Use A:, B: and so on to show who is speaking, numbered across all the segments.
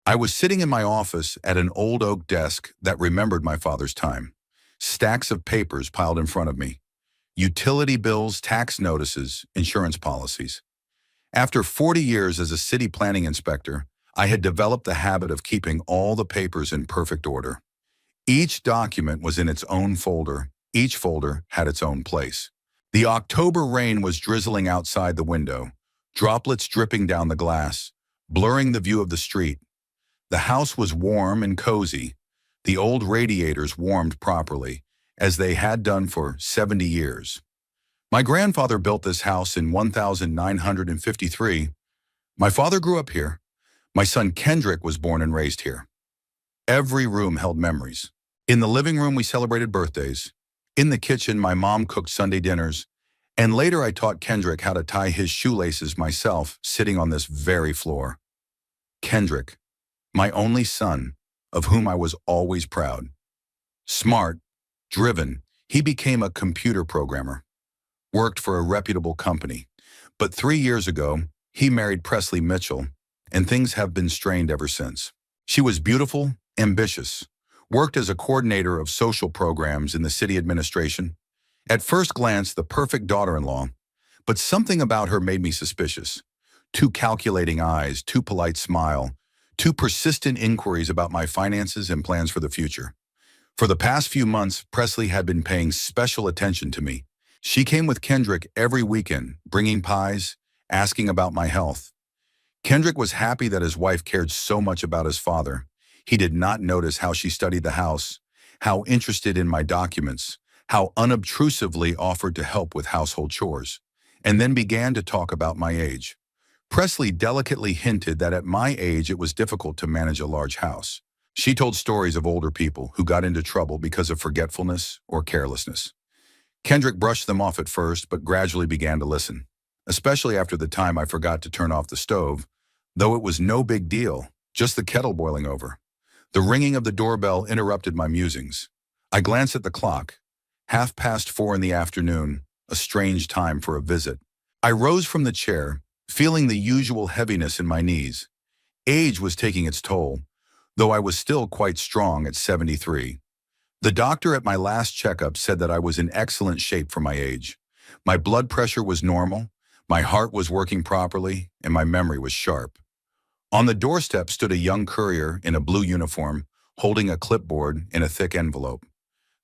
A: I was sitting in my office at an old oak desk that remembered my father's time. Stacks of papers piled in front of me. Utility bills, tax notices, insurance policies. After 40 years as a city planning inspector, I had developed the habit of keeping all the papers in perfect order. Each document was in its own folder. Each folder had its own place. The October rain was drizzling outside the window, droplets dripping down the glass, blurring the view of the street. The house was warm and cozy. The old radiators warmed properly, as they had done for 70 years. My grandfather built this house in 1953. My father grew up here. My son Kendrick was born and raised here. Every room held memories. In the living room, we celebrated birthdays. In the kitchen, my mom cooked Sunday dinners. And later, I taught Kendrick how to tie his shoelaces myself, sitting on this very floor. Kendrick, my only son, of whom I was always proud. Smart, driven, he became a computer programmer. Worked for a reputable company. But 3 years ago, he married Presley Mitchell, and things have been strained ever since. She was beautiful, ambitious, worked as a coordinator of social programs in the city administration. At first glance, the perfect daughter-in-law, but something about her made me suspicious. Too calculating eyes, too polite smile, too persistent inquiries about my finances and plans for the future. For the past few months, Presley had been paying special attention to me. She came with Kendrick every weekend, bringing pies, asking about my health. Kendrick was happy that his wife cared so much about his father. He did not notice how she studied the house, how interested in my documents, how unobtrusively offered to help with household chores, and then began to talk about my age. Presley delicately hinted that at my age it was difficult to manage a large house. She told stories of older people who got into trouble because of forgetfulness or carelessness. Kendrick brushed them off at first, but gradually began to listen, especially after the time I forgot to turn off the stove, though it was no big deal, just the kettle boiling over. The ringing of the doorbell interrupted my musings. I glanced at the clock. 4:30 in the afternoon, a strange time for a visit. I rose from the chair, feeling the usual heaviness in my knees. Age was taking its toll, though I was still quite strong at 73. The doctor at my last checkup said that I was in excellent shape for my age. My blood pressure was normal, my heart was working properly, and my memory was sharp. On the doorstep stood a young courier in a blue uniform, holding a clipboard in a thick envelope.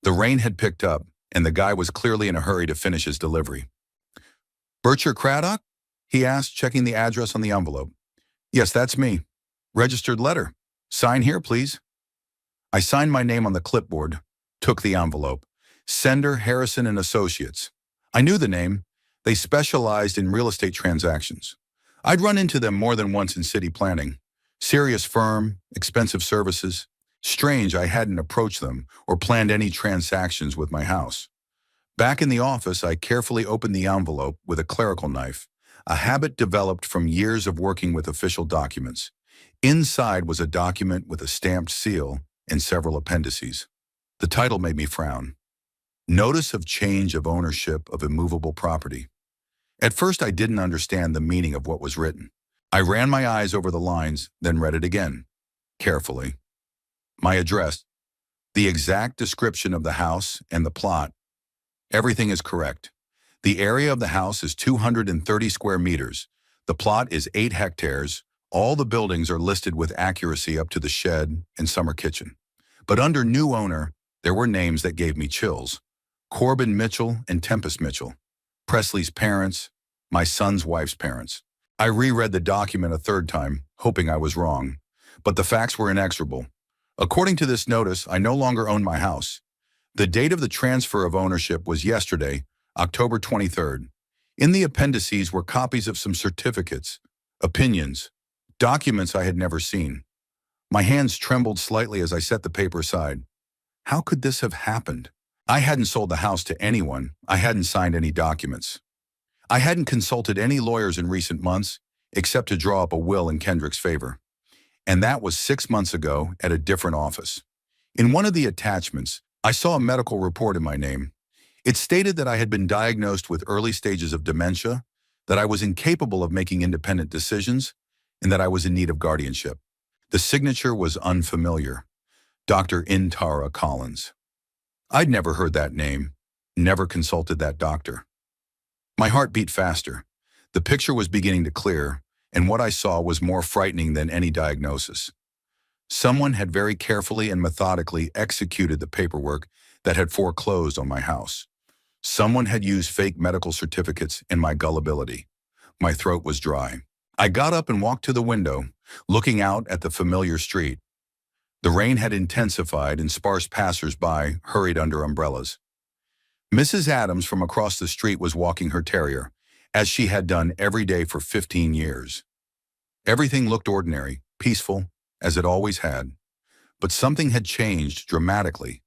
A: The rain had picked up, and the guy was clearly in a hurry to finish his delivery. "Bircher Craddock?" he asked, checking the address on the envelope. "Yes, that's me. Registered letter. Sign here, please." I signed my name on the clipboard, took the envelope. Sender Harrison and Associates. I knew the name. They specialized in real estate transactions. I'd run into them more than once in city planning. Serious firm, expensive services. Strange I hadn't approached them or planned any transactions with my house. Back in the office, I carefully opened the envelope with a clerical knife, a habit developed from years of working with official documents. Inside was a document with a stamped seal and several appendices. The title made me frown. Notice of change of ownership of immovable property. At first, I didn't understand the meaning of what was written. I ran my eyes over the lines, then read it again, carefully. My address, the exact description of the house and the plot. Everything is correct. The area of the house is 230 square meters. The plot is 8 hectares. All the buildings are listed with accuracy up to the shed and summer kitchen. But under new owner, there were names that gave me chills. Corbin Mitchell and Tempest Mitchell. Presley's parents, my son's wife's parents. I reread the document a third time, hoping I was wrong. But the facts were inexorable. According to this notice, I no longer own my house. The date of the transfer of ownership was yesterday, October 23rd. In the appendices were copies of some certificates, opinions, documents I had never seen. My hands trembled slightly as I set the paper aside. How could this have happened? I hadn't sold the house to anyone. I hadn't signed any documents. I hadn't consulted any lawyers in recent months, except to draw up a will in Kendrick's favor. And that was 6 months ago at a different office. In one of the attachments, I saw a medical report in my name. It stated that I had been diagnosed with early stages of dementia, that I was incapable of making independent decisions, and that I was in need of guardianship. The signature was unfamiliar. Dr. Intara Collins. I'd never heard that name, never consulted that doctor. My heart beat faster. The picture was beginning to clear, and what I saw was more frightening than any diagnosis. Someone had very carefully and methodically executed the paperwork that had foreclosed on my house. Someone had used fake medical certificates in my gullibility. My throat was dry. I got up and walked to the window, looking out at the familiar street. The rain had intensified and sparse passers-by hurried under umbrellas. Mrs. Adams from across the street was walking her terrier, as she had done every day for 15 years. Everything looked ordinary, peaceful, as it always had. But something had changed dramatically.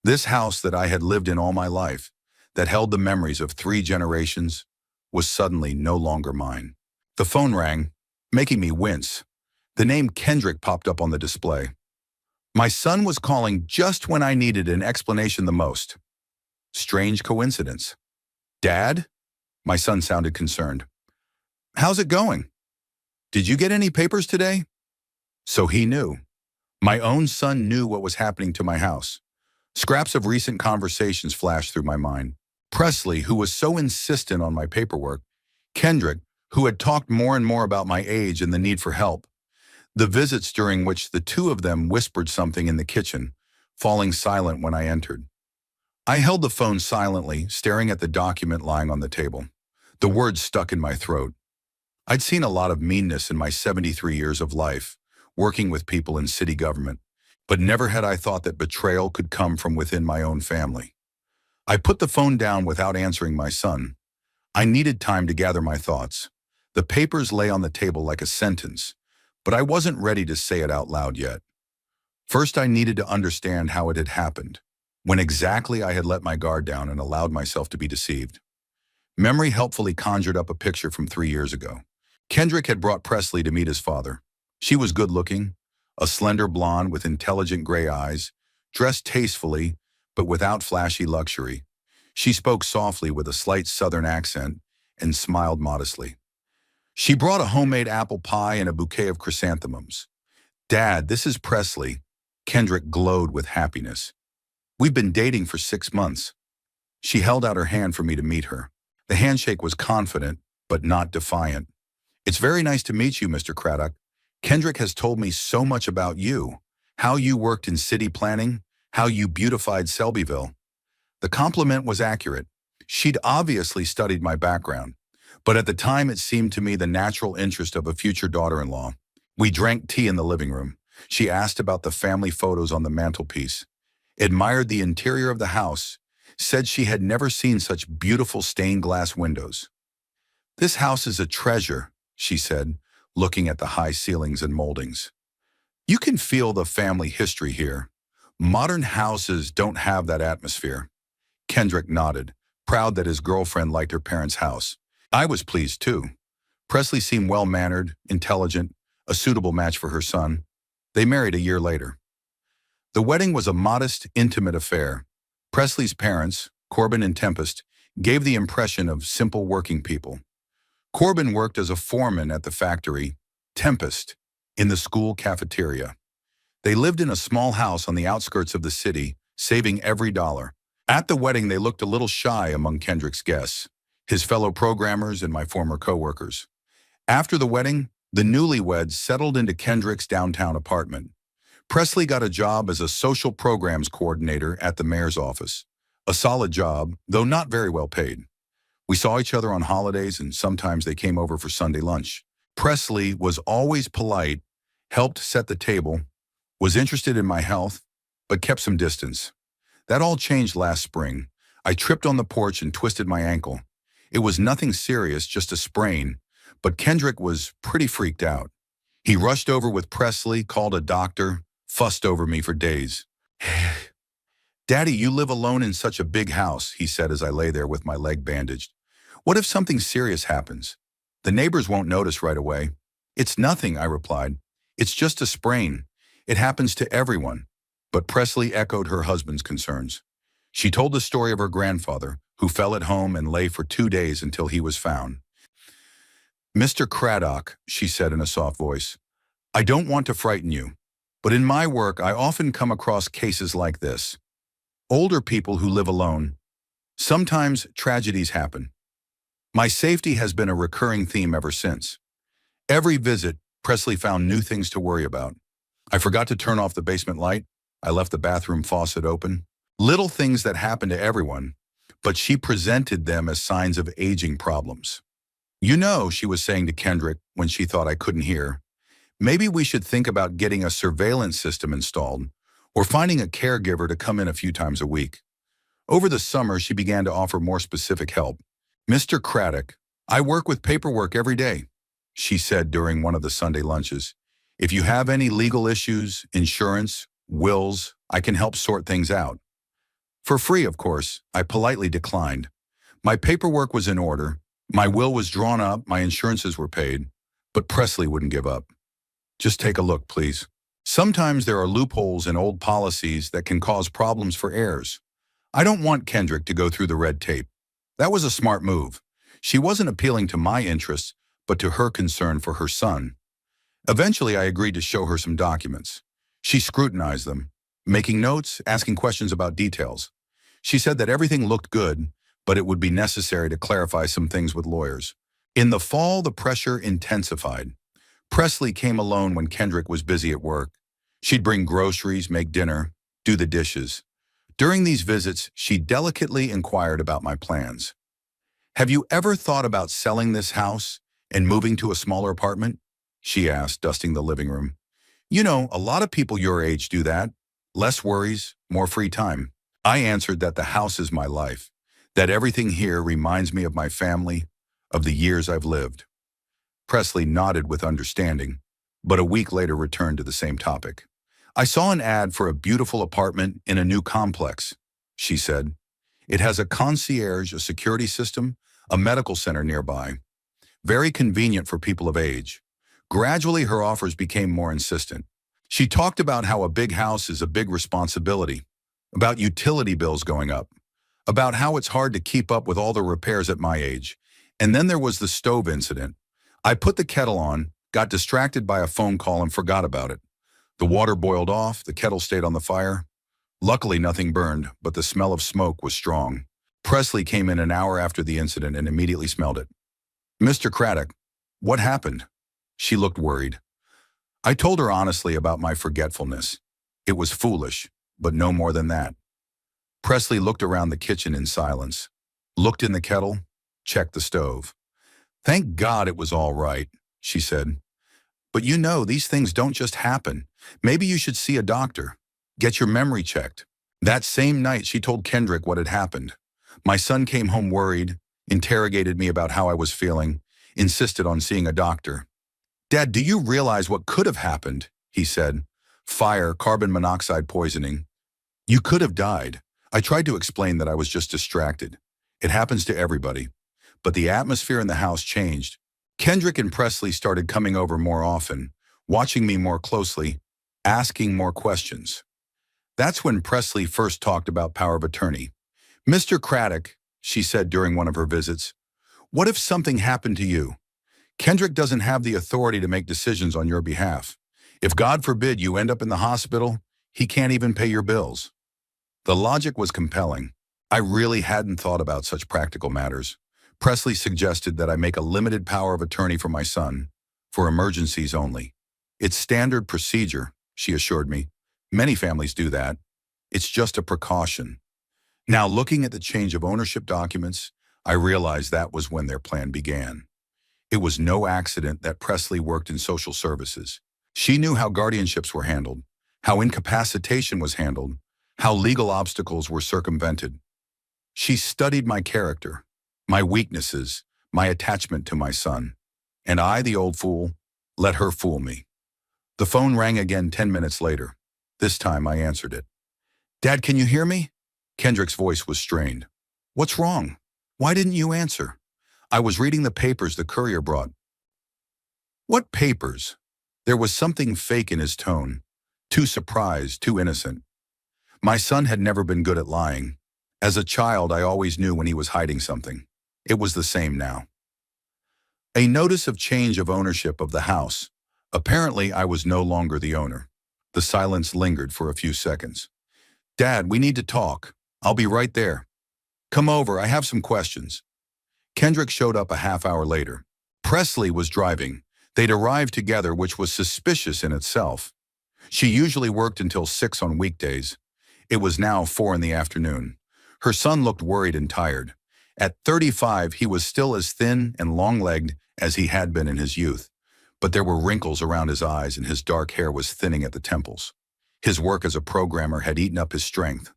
A: This house that I had lived in all my life, that held the memories of 3 generations, was suddenly no longer mine. The phone rang, making me wince. The name Kendrick popped up on the display. My son was calling just when I needed an explanation the most. Strange coincidence. Dad? My son sounded concerned. How's it going? Did you get any papers today? So he knew. My own son knew what was happening to my house. Scraps of recent conversations flashed through my mind. Presley, who was so insistent on my paperwork. Kendrick, who had talked more and more about my age and the need for help. The visits during which the two of them whispered something in the kitchen, falling silent when I entered. I held the phone silently, staring at the document lying on the table. The words stuck in my throat. I'd seen a lot of meanness in my 73 years of life, working with people in city government, but never had I thought that betrayal could come from within my own family. I put the phone down without answering my son. I needed time to gather my thoughts. The papers lay on the table like a sentence, but I wasn't ready to say it out loud yet. First, I needed to understand how it had happened, when exactly I had let my guard down and allowed myself to be deceived. Memory helpfully conjured up a picture from 3 years ago. Kendrick had brought Presley to meet his father. She was good-looking, a slender blonde with intelligent gray eyes, dressed tastefully, but without flashy luxury. She spoke softly with a slight southern accent and smiled modestly. She brought a homemade apple pie and a bouquet of chrysanthemums. Dad, this is Presley. Kendrick glowed with happiness. We've been dating for 6 months. She held out her hand for me to meet her. The handshake was confident, but not defiant. It's very nice to meet you, Mr. Craddock. Kendrick has told me so much about you, how you worked in city planning, how you beautified Selbyville. The compliment was accurate. She'd obviously studied my background, but at the time it seemed to me the natural interest of a future daughter-in-law. We drank tea in the living room. She asked about the family photos on the mantelpiece, admired the interior of the house, said she had never seen such beautiful stained glass windows. This house is a treasure, she said, looking at the high ceilings and moldings. You can feel the family history here. Modern houses don't have that atmosphere. Kendrick nodded, proud that his girlfriend liked her parents' house. I was pleased too. Presley seemed well-mannered, intelligent, a suitable match for her son. They married a year later. The wedding was a modest, intimate affair. Presley's parents, Corbin and Tempest, gave the impression of simple working people. Corbin worked as a foreman at the factory, Tempest, in the school cafeteria. They lived in a small house on the outskirts of the city, saving every dollar. At the wedding, they looked a little shy among Kendrick's guests, his fellow programmers and my former coworkers. After the wedding, the newlyweds settled into Kendrick's downtown apartment. Presley got a job as a social programs coordinator at the mayor's office. A solid job, though not very well paid. We saw each other on holidays and sometimes they came over for Sunday lunch. Presley was always polite, helped set the table, was interested in my health, but kept some distance. That all changed last spring. I tripped on the porch and twisted my ankle. It was nothing serious, just a sprain, but Kendrick was pretty freaked out. He rushed over with Presley, called a doctor, fussed over me for days. Daddy, you live alone in such a big house, he said as I lay there with my leg bandaged. What if something serious happens? The neighbors won't notice right away. It's nothing, I replied. It's just a sprain. It happens to everyone. But Presley echoed her husband's concerns. She told the story of her grandfather, who fell at home and lay for 2 days until he was found. Mr. Craddock, she said in a soft voice, I don't want to frighten you, but in my work, I often come across cases like this. Older people who live alone. Sometimes tragedies happen. My safety has been a recurring theme ever since. Every visit, Presley found new things to worry about. I forgot to turn off the basement light. I left the bathroom faucet open. Little things that happen to everyone, but she presented them as signs of aging problems. You know, she was saying to Kendrick when she thought I couldn't hear, maybe we should think about getting a surveillance system installed or finding a caregiver to come in a few times a week. Over the summer, she began to offer more specific help. Mr. Craddock, I work with paperwork every day, she said during one of the Sunday lunches. If you have any legal issues, insurance, wills, I can help sort things out. For free, of course, I politely declined. My paperwork was in order, my will was drawn up, my insurances were paid, but Presley wouldn't give up. Just take a look, please. Sometimes there are loopholes in old policies that can cause problems for heirs. I don't want Kendrick to go through the red tape. That was a smart move. She wasn't appealing to my interests, but to her concern for her son. Eventually, I agreed to show her some documents. She scrutinized them, making notes, asking questions about details. She said that everything looked good, but it would be necessary to clarify some things with lawyers. In the fall, the pressure intensified. Presley came alone when Kendrick was busy at work. She'd bring groceries, make dinner, do the dishes. During these visits, she delicately inquired about my plans. Have you ever thought about selling this house and moving to a smaller apartment? She asked, dusting the living room. You know, a lot of people your age do that. Less worries, more free time. I answered that the house is my life, that everything here reminds me of my family, of the years I've lived. Presley nodded with understanding, but a week later returned to the same topic. I saw an ad for a beautiful apartment in a new complex, she said. It has a concierge, a security system, a medical center nearby. Very convenient for people of age. Gradually, her offers became more insistent. She talked about how a big house is a big responsibility, about utility bills going up, about how it's hard to keep up with all the repairs at my age. And then there was the stove incident. I put the kettle on, got distracted by a phone call and forgot about it. The water boiled off, the kettle stayed on the fire. Luckily, nothing burned, but the smell of smoke was strong. Presley came in an hour after the incident and immediately smelled it. Mr. Craddock, what happened? She looked worried. I told her honestly about my forgetfulness. It was foolish, but no more than that. Presley looked around the kitchen in silence, looked in the kettle, checked the stove. Thank God it was all right, she said. But you know, these things don't just happen. Maybe you should see a doctor. Get your memory checked. That same night, she told Kendrick what had happened. My son came home worried, interrogated me about how I was feeling, insisted on seeing a doctor. Dad, do you realize what could have happened? He said. Fire, carbon monoxide poisoning. You could have died. I tried to explain that I was just distracted. It happens to everybody. But the atmosphere in the house changed. Kendrick and Presley started coming over more often, watching me more closely, asking more questions. That's when Presley first talked about power of attorney. Mr. Craddock, she said during one of her visits, what if something happened to you? Kendrick doesn't have the authority to make decisions on your behalf. If God forbid you end up in the hospital, he can't even pay your bills. The logic was compelling. I really hadn't thought about such practical matters. Presley suggested that I make a limited power of attorney for my son, for emergencies only. It's standard procedure, she assured me. Many families do that. It's just a precaution. Now, looking at the change of ownership documents, I realized that was when their plan began. It was no accident that Presley worked in social services. She knew how guardianships were handled, how incapacitation was handled, how legal obstacles were circumvented. She studied my character, my weaknesses, my attachment to my son. And I, the old fool, let her fool me. The phone rang again 10 minutes later. This time I answered it. Dad, can you hear me? Kendrick's voice was strained. What's wrong? Why didn't you answer? I was reading the papers the courier brought. What papers? There was something fake in his tone. Too surprised, too innocent. My son had never been good at lying. As a child, I always knew when he was hiding something. It was the same now. A notice of change of ownership of the house. Apparently, I was no longer the owner. The silence lingered for a few seconds. Dad, we need to talk. I'll be right there. Come over, I have some questions. Kendrick showed up a half hour later. Presley was driving. They'd arrived together, which was suspicious in itself. She usually worked until 6 on weekdays. It was now 4 in the afternoon. Her son looked worried and tired. At 35, he was still as thin and long-legged as he had been in his youth. But there were wrinkles around his eyes and his dark hair was thinning at the temples. His work as a programmer had eaten up his strength.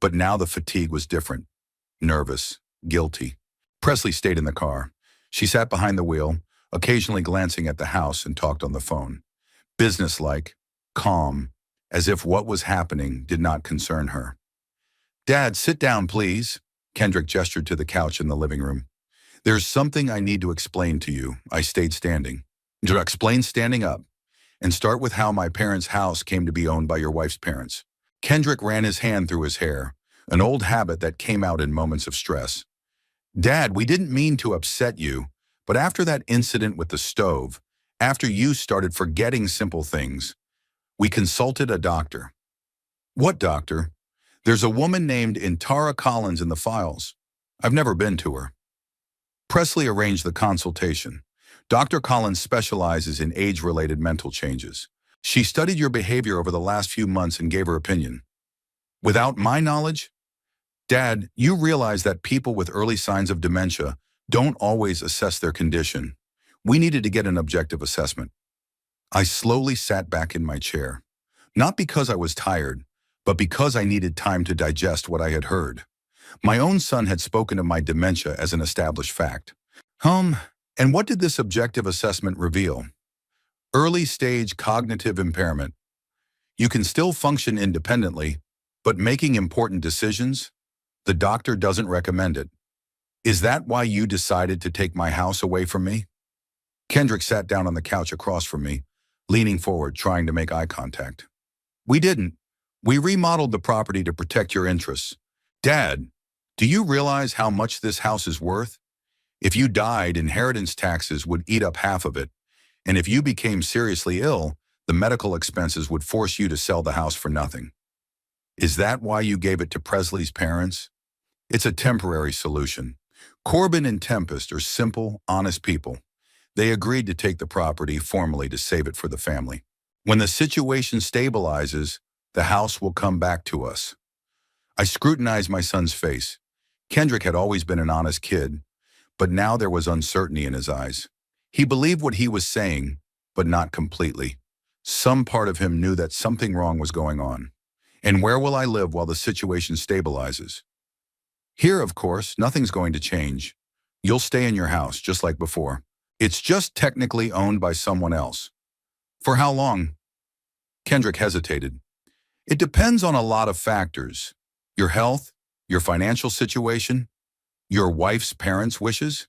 A: But now the fatigue was different. Nervous, guilty. Presley stayed in the car. She sat behind the wheel, occasionally glancing at the house and talked on the phone. Businesslike, calm, as if what was happening did not concern her. Dad, sit down, please. Kendrick gestured to the couch in the living room. There's something I need to explain to you. I stayed standing. To explain standing up, and start with how my parents' house came to be owned by your wife's parents. Kendrick ran his hand through his hair, an old habit that came out in moments of stress. Dad, we didn't mean to upset you, but after that incident with the stove, after you started forgetting simple things, we consulted a doctor. What doctor? There's a woman named Intara Collins in the files. I've never been to her. Presley arranged the consultation. Dr. Collins specializes in age-related mental changes. She studied your behavior over the last few months and gave her opinion. Without my knowledge? Dad, you realize that people with early signs of dementia don't always assess their condition. We needed to get an objective assessment. I slowly sat back in my chair. Not because I was tired, but because I needed time to digest what I had heard. My own son had spoken of my dementia as an established fact. And what did this objective assessment reveal? Early-stage cognitive impairment. You can still function independently, but making important decisions? The doctor doesn't recommend it. Is that why you decided to take my house away from me? Kendrick sat down on the couch across from me, leaning forward, trying to make eye contact. We didn't. We remodeled the property to protect your interests. Dad, do you realize how much this house is worth? If you died, inheritance taxes would eat up half of it, and if you became seriously ill, the medical expenses would force you to sell the house for nothing. Is that why you gave it to Presley's parents? It's a temporary solution. Corbin and Tempest are simple, honest people. They agreed to take the property formally to save it for the family. When the situation stabilizes, the house will come back to us. I scrutinized my son's face. Kendrick had always been an honest kid, but now there was uncertainty in his eyes. He believed what he was saying, but not completely. Some part of him knew that something wrong was going on. And where will I live while the situation stabilizes? Here, of course, nothing's going to change. You'll stay in your house, just like before. It's just technically owned by someone else. For how long? Kendrick hesitated. It depends on a lot of factors. Your health, your financial situation, your wife's parents' wishes.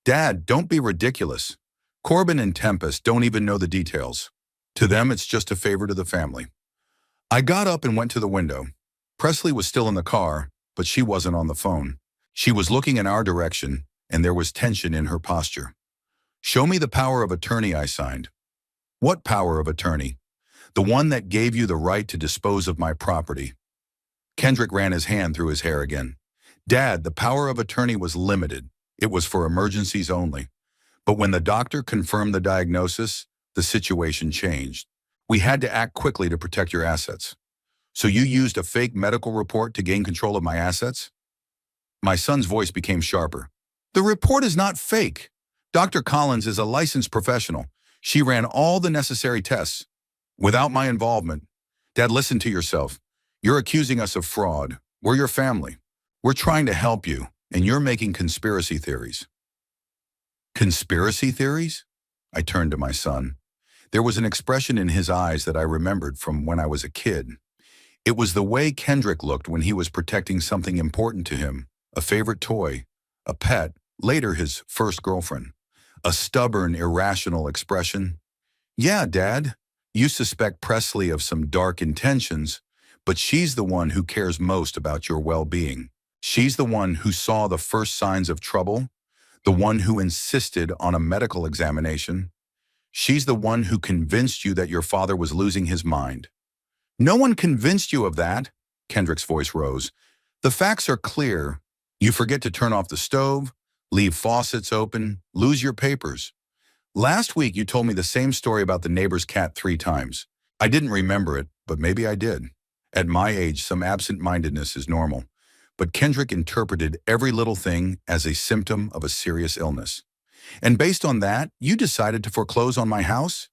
A: Dad, don't be ridiculous. Corbin and Tempest don't even know the details. To them, it's just a favor to the family. I got up and went to the window. Presley was still in the car, but she wasn't on the phone. She was looking in our direction, and there was tension in her posture. Show me the power of attorney I signed. What power of attorney? The one that gave you the right to dispose of my property. Kendrick ran his hand through his hair again. Dad, the power of attorney was limited. It was for emergencies only. But when the doctor confirmed the diagnosis, the situation changed. We had to act quickly to protect your assets. So you used a fake medical report to gain control of my assets? My son's voice became sharper. The report is not fake. Dr. Collins is a licensed professional. She ran all the necessary tests. Without my involvement. Dad, listen to yourself. You're accusing us of fraud. We're your family. We're trying to help you, and you're making conspiracy theories. Conspiracy theories? I turned to my son. There was an expression in his eyes that I remembered from when I was a kid. It was the way Kendrick looked when he was protecting something important to him, a favorite toy, a pet, later his first girlfriend. A stubborn, irrational expression. Yeah, Dad, you suspect Presley of some dark intentions, but she's the one who cares most about your well-being. She's the one who saw the first signs of trouble, the one who insisted on a medical examination. She's the one who convinced you that your father was losing his mind. No one convinced you of that, Kendrick's voice rose. The facts are clear. You forget to turn off the stove, leave faucets open, lose your papers. Last week you told me the same story about the neighbor's cat 3 times. I didn't remember it, but maybe I did. At my age, some absent-mindedness is normal. But Kendrick interpreted every little thing as a symptom of a serious illness. And based on that, you decided to foreclose on my house?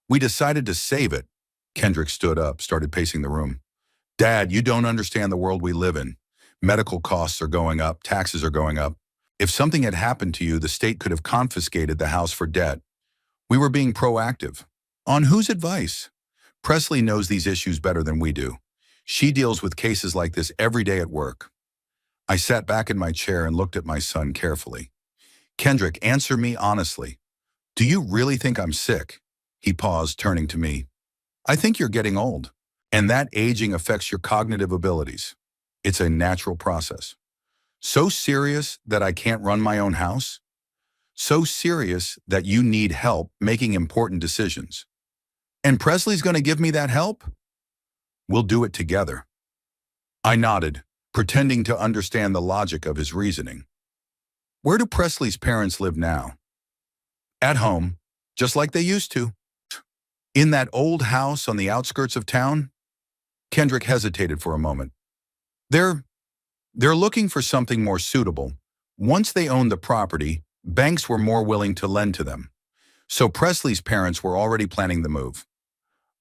A: We decided to save it. Kendrick stood up, started pacing the room. Dad, you don't understand the world we live in. Medical costs are going up, taxes are going up. If something had happened to you, the state could have confiscated the house for debt. We were being proactive. On whose advice? Presley knows these issues better than we do. She deals with cases like this every day at work. I sat back in my chair and looked at my son carefully. Kendrick, answer me honestly. Do you really think I'm sick? He paused, turning to me. I think you're getting old, and that aging affects your cognitive abilities. It's a natural process. So serious that I can't run my own house? So serious that you need help making important decisions. And Presley's going to give me that help? We'll do it together. I nodded, pretending to understand the logic of his reasoning. Where do Presley's parents live now? At home, just like they used to. In that old house on the outskirts of town? Kendrick hesitated for a moment. They're looking for something more suitable. Once they owned the property, banks were more willing to lend to them. So Presley's parents were already planning the move.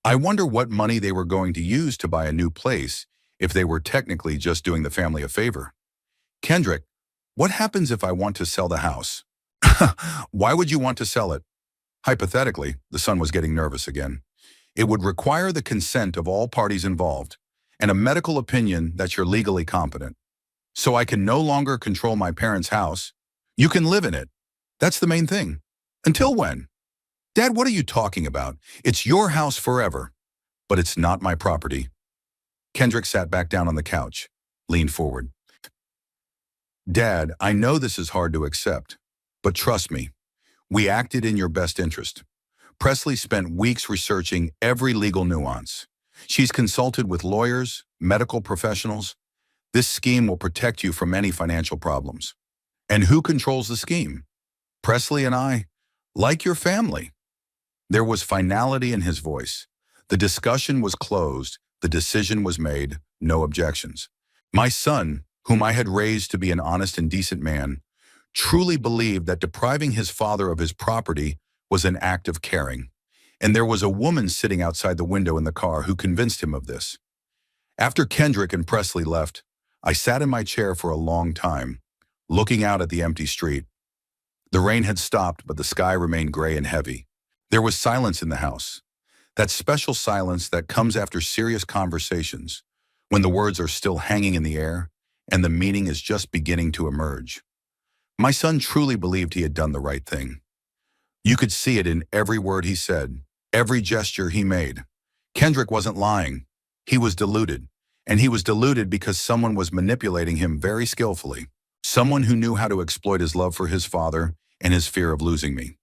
A: I wonder what money they were going to use to buy a new place if they were technically just doing the family a favor. Kendrick, what happens if I want to sell the house? Why would you want to sell it? Hypothetically, the son was getting nervous again. It would require the consent of all parties involved and a medical opinion that you're legally competent. So I can no longer control my parents' house. You can live in it. That's the main thing. Until when? Dad, what are you talking about? It's your house forever. But it's not my property. Kendrick sat back down on the couch, leaned forward. Dad, I know this is hard to accept, but trust me, we acted in your best interest. Presley spent weeks researching every legal nuance. She's consulted with lawyers, medical professionals. This scheme will protect you from any financial problems. And who controls the scheme? Presley and I, like your family. There was finality in his voice. The discussion was closed. The decision was made. No objections. My son, whom I had raised to be an honest and decent man, truly believed that depriving his father of his property was an act of caring. And there was a woman sitting outside the window in the car who convinced him of this. After Kendrick and Presley left, I sat in my chair for a long time, looking out at the empty street. The rain had stopped, but the sky remained gray and heavy. There was silence in the house, that special silence that comes after serious conversations, when the words are still hanging in the air and the meaning is just beginning to emerge. My son truly believed he had done the right thing. You could see it in every word he said, every gesture he made. Kendrick wasn't lying. He was deluded. And he was deluded because someone was manipulating him very skillfully. Someone who knew how to exploit his love for his father and his fear of losing me.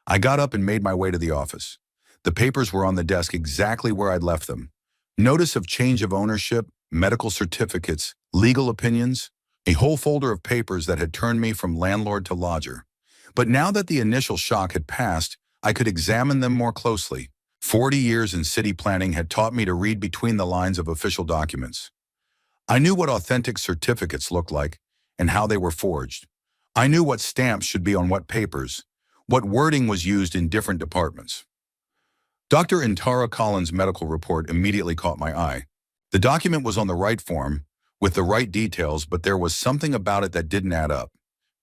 A: I got up and made my way to the office. The papers were on the desk exactly where I'd left them. Notice of change of ownership, medical certificates, legal opinions, a whole folder of papers that had turned me from landlord to lodger. But now that the initial shock had passed, I could examine them more closely. 40 years in city planning had taught me to read between the lines of official documents. I knew what authentic certificates looked like and how they were forged. I knew what stamps should be on what papers, what wording was used in different departments. Dr. Intara Collins' medical report immediately caught my eye. The document was on the right form, with the right details, but there was something about it that didn't add up.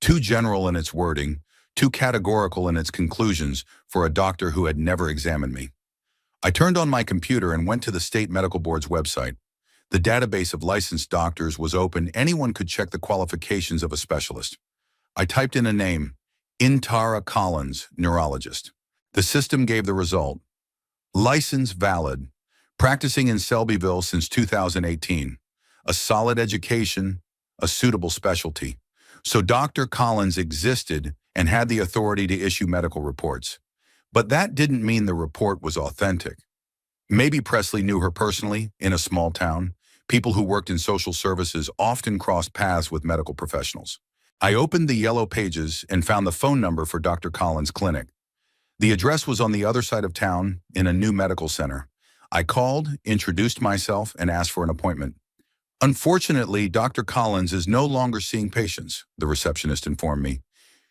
A: Too general in its wording, too categorical in its conclusions for a doctor who had never examined me. I turned on my computer and went to the state medical board's website. The database of licensed doctors was open. Anyone could check the qualifications of a specialist. I typed in a name, Intara Collins, neurologist. The system gave the result. License valid. Practicing in Selbyville since 2018. A solid education, a suitable specialty. So Dr. Collins existed and had the authority to issue medical reports. But that didn't mean the report was authentic. Maybe Presley knew her personally in a small town. People who worked in social services often crossed paths with medical professionals. I opened the yellow pages and found the phone number for Dr. Collins' clinic. The address was on the other side of town in a new medical center. I called, introduced myself, and asked for an appointment. Unfortunately, Dr. Collins is no longer seeing patients, the receptionist informed me.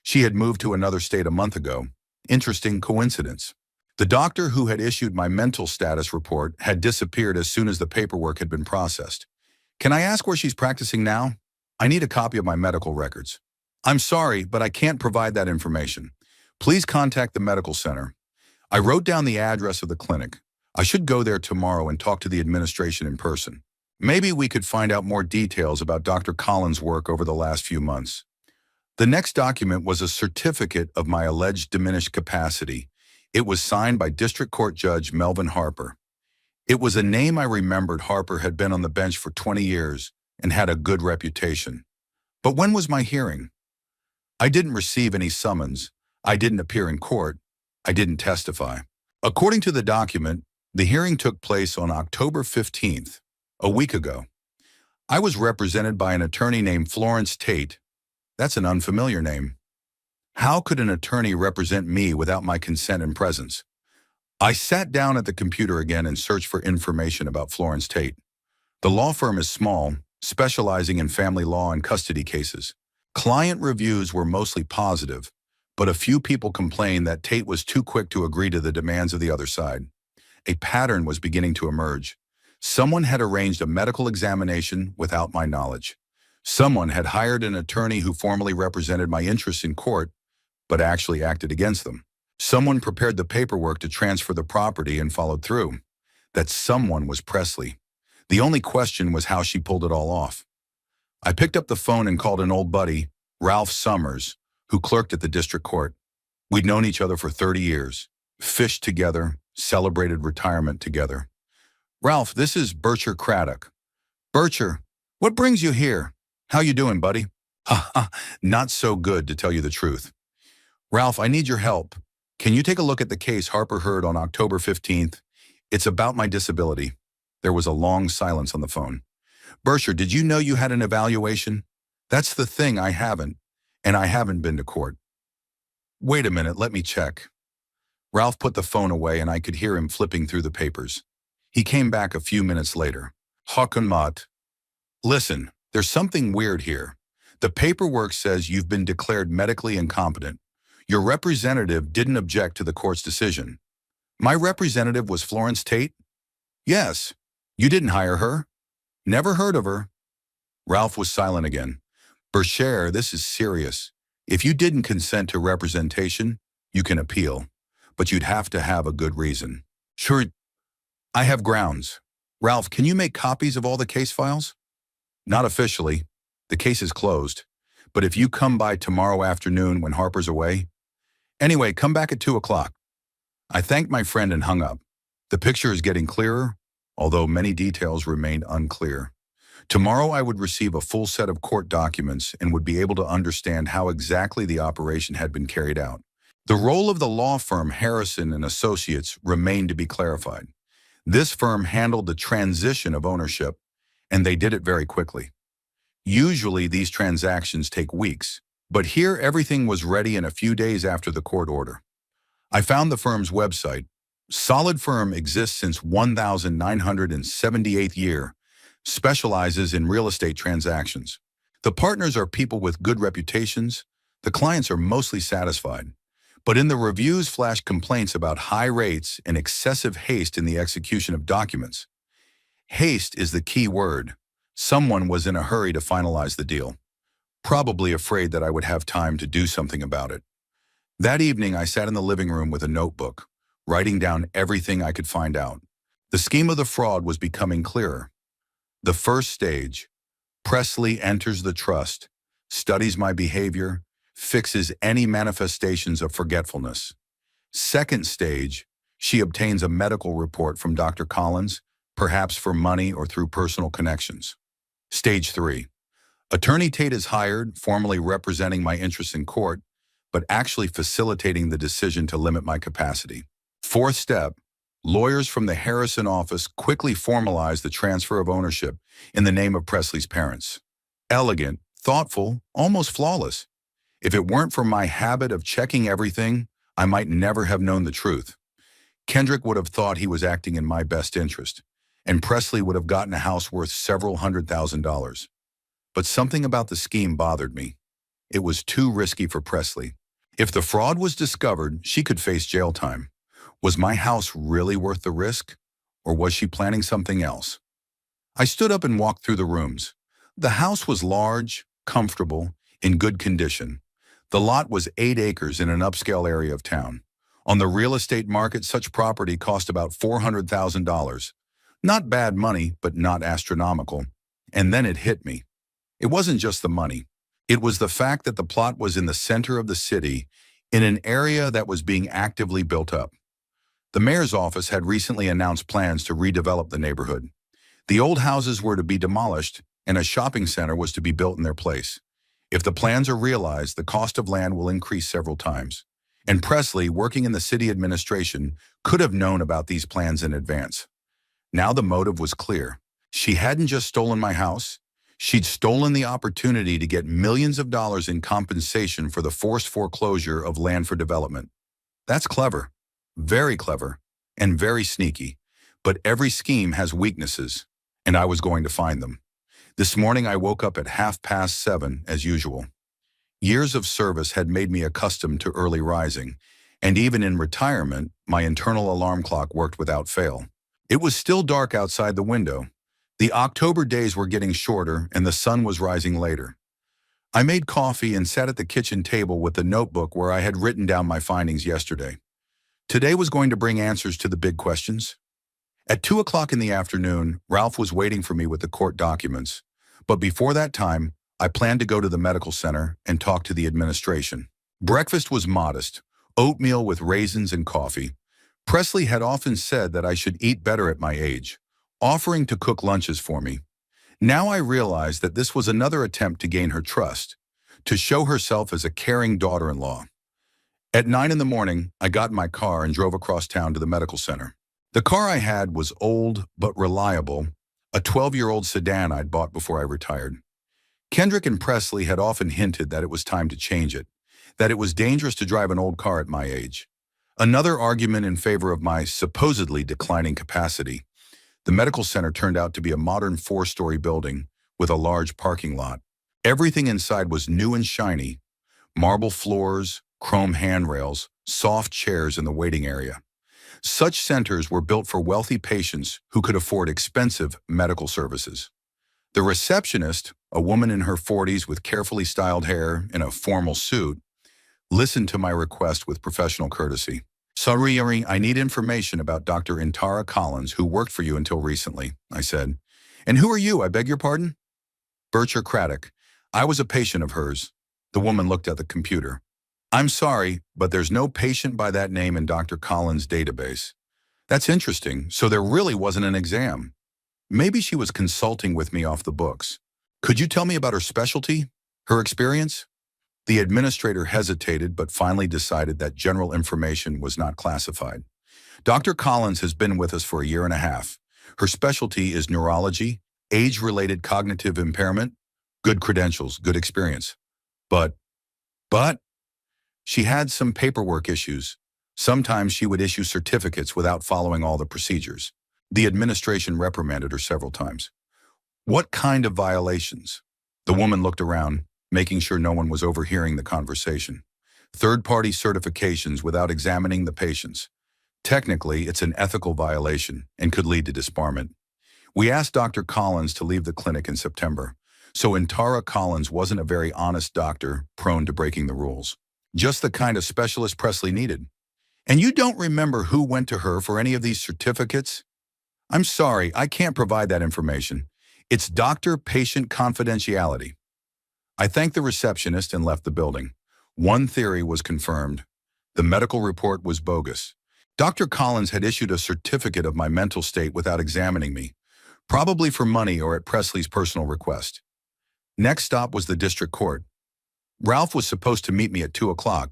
A: She had moved to another state a month ago. Interesting coincidence. The doctor who had issued my mental status report had disappeared as soon as the paperwork had been processed. Can I ask where she's practicing now? I need a copy of my medical records. I'm sorry, but I can't provide that information. Please contact the medical center. I wrote down the address of the clinic. I should go there tomorrow and talk to the administration in person. Maybe we could find out more details about Dr. Collins' work over the last few months. The next document was a certificate of my alleged diminished capacity. It was signed by District Court Judge Melvin Harper. It was a name I remembered. Harper had been on the bench for 20 years and had a good reputation. But when was my hearing? I didn't receive any summons. I didn't appear in court. I didn't testify. According to the document, the hearing took place on October 15th, a week ago. I was represented by an attorney named Florence Tate. That's an unfamiliar name. How could an attorney represent me without my consent and presence? I sat down at the computer again and searched for information about Florence Tate. The law firm is small, specializing in family law and custody cases. Client reviews were mostly positive, but a few people complained that Tate was too quick to agree to the demands of the other side. A pattern was beginning to emerge. Someone had arranged a medical examination without my knowledge. Someone had hired an attorney who formally represented my interests in court, but actually acted against them. Someone prepared the paperwork to transfer the property and followed through. That someone was Presley. The only question was how she pulled it all off. I picked up the phone and called an old buddy, Ralph Summers, who clerked at the district court. We'd known each other for 30 years, fished together, celebrated retirement together. Ralph, this is Bircher Craddock. Bircher, what brings you here? How you doing, buddy? Ha ha, not so good to tell you the truth. Ralph, I need your help. Can you take a look at the case Harper heard on October 15th? It's about my disability. There was a long silence on the phone. Bircher, did you know you had an evaluation? That's the thing, I haven't. And I haven't been to court. Wait a minute, let me check. Ralph put the phone away and I could hear him flipping through the papers. He came back a few minutes later. Hakunmat. Listen, there's something weird here. The paperwork says you've been declared medically incompetent. Your representative didn't object to the court's decision. My representative was Florence Tate? Yes. You didn't hire her? Never heard of her. Ralph was silent again. Bircher, this is serious. If you didn't consent to representation, you can appeal, but you'd have to have a good reason. Sure, I have grounds. Ralph, can you make copies of all the case files? Not officially. The case is closed. But if you come by tomorrow afternoon when Harper's away, anyway, come back at 2 o'clock. I thanked my friend and hung up. The picture is getting clearer, although many details remained unclear. Tomorrow I would receive a full set of court documents and would be able to understand how exactly the operation had been carried out. The role of the law firm Harrison and Associates remained to be clarified. This firm handled the transition of ownership, and they did it very quickly. Usually these transactions take weeks, but here everything was ready in a few days after the court order. I found the firm's website. Solid firm exists since 1978th year, specializes in real estate transactions. The partners are people with good reputations. The clients are mostly satisfied. But in the reviews flash complaints about high rates and excessive haste in the execution of documents. Haste is the key word. Someone was in a hurry to finalize the deal, probably afraid that I would have time to do something about it. That evening, I sat in the living room with a notebook, writing down everything I could find out. The scheme of the fraud was becoming clearer. The first stage, Presley enters the trust, studies my behavior, fixes any manifestations of forgetfulness. Second stage, she obtains a medical report from Dr. Collins, perhaps for money or through personal connections. Stage 3, Attorney Tate is hired, formally representing my interests in court, but actually facilitating the decision to limit my capacity. Fourth step, lawyers from the Harrison office quickly formalized the transfer of ownership in the name of Presley's parents. Elegant, thoughtful, almost flawless. If it weren't for my habit of checking everything, I might never have known the truth. Kendrick would have thought he was acting in my best interest, and Presley would have gotten a house worth several $100,000. But something about the scheme bothered me. It was too risky for Presley. If the fraud was discovered, she could face jail time. Was my house really worth the risk? Or was she planning something else? I stood up and walked through the rooms. The house was large, comfortable, in good condition. The lot was 8 acres in an upscale area of town. On the real estate market, such property cost about $400,000. Not bad money, but not astronomical. And then it hit me. It wasn't just the money. It was the fact that the plot was in the center of the city, in an area that was being actively built up. The mayor's office had recently announced plans to redevelop the neighborhood. The old houses were to be demolished, and a shopping center was to be built in their place. If the plans are realized, the cost of land will increase several times. And Presley, working in the city administration, could have known about these plans in advance. Now the motive was clear. She hadn't just stolen my house. She'd stolen the opportunity to get millions of dollars in compensation for the forced foreclosure of land for development. That's clever, very clever, and very sneaky. But every scheme has weaknesses, and I was going to find them. This morning I woke up at 7:30 as usual. Years of service had made me accustomed to early rising, and even in retirement, my internal alarm clock worked without fail. It was still dark outside the window. The October days were getting shorter, and the sun was rising later. I made coffee and sat at the kitchen table with the notebook where I had written down my findings yesterday. Today was going to bring answers to the big questions. At 2 o'clock in the afternoon, Ralph was waiting for me with the court documents. But before that time, I planned to go to the medical center and talk to the administration. Breakfast was modest, oatmeal with raisins and coffee. Presley had often said that I should eat better at my age, offering to cook lunches for me. Now I realized that this was another attempt to gain her trust, to show herself as a caring daughter-in-law. At 9 in the morning, I got in my car and drove across town to the medical center. The car I had was old but reliable, a 12-year-old sedan I'd bought before I retired. Kendrick and Presley had often hinted that it was time to change it, that it was dangerous to drive an old car at my age. Another argument in favor of my supposedly declining capacity. The medical center turned out to be a modern 4-story building with a large parking lot. Everything inside was new and shiny. Marble floors, chrome handrails, soft chairs in the waiting area. Such centers were built for wealthy patients who could afford expensive medical services. The receptionist, a woman in her 40s with carefully styled hair in a formal suit, listened to my request with professional courtesy. "Sorry, I need information about Dr. Intara Collins, who worked for you until recently," I said. "And who are you, I beg your pardon?" "Bircher Craddock. I was a patient of hers." The woman looked at the computer. "I'm sorry, but there's no patient by that name in Dr. Collins' database." "That's interesting, so there really wasn't an exam. Maybe she was consulting with me off the books. Could you tell me about her specialty, her experience?" The administrator hesitated but finally decided that general information was not classified. "Dr. Collins has been with us for a year and a half. Her specialty is neurology, age-related cognitive impairment, good credentials, good experience. But she had some paperwork issues. Sometimes she would issue certificates without following all the procedures. The administration reprimanded her several times." "What kind of violations?" The woman looked around, making sure no one was overhearing the conversation. "Third-party certifications without examining the patients. Technically, it's an ethical violation and could lead to disbarment. We asked Dr. Collins to leave the clinic in September, so Intara Collins wasn't a very honest doctor prone to breaking the rules. Just the kind of specialist Presley needed. And you don't remember who went to her for any of these certificates?" "I'm sorry, I can't provide that information. It's doctor-patient confidentiality." I thanked the receptionist and left the building. One theory was confirmed. The medical report was bogus. Dr. Collins had issued a certificate of my mental state without examining me, probably for money or at Presley's personal request. Next stop was the district court. Ralph was supposed to meet me at 2 o'clock,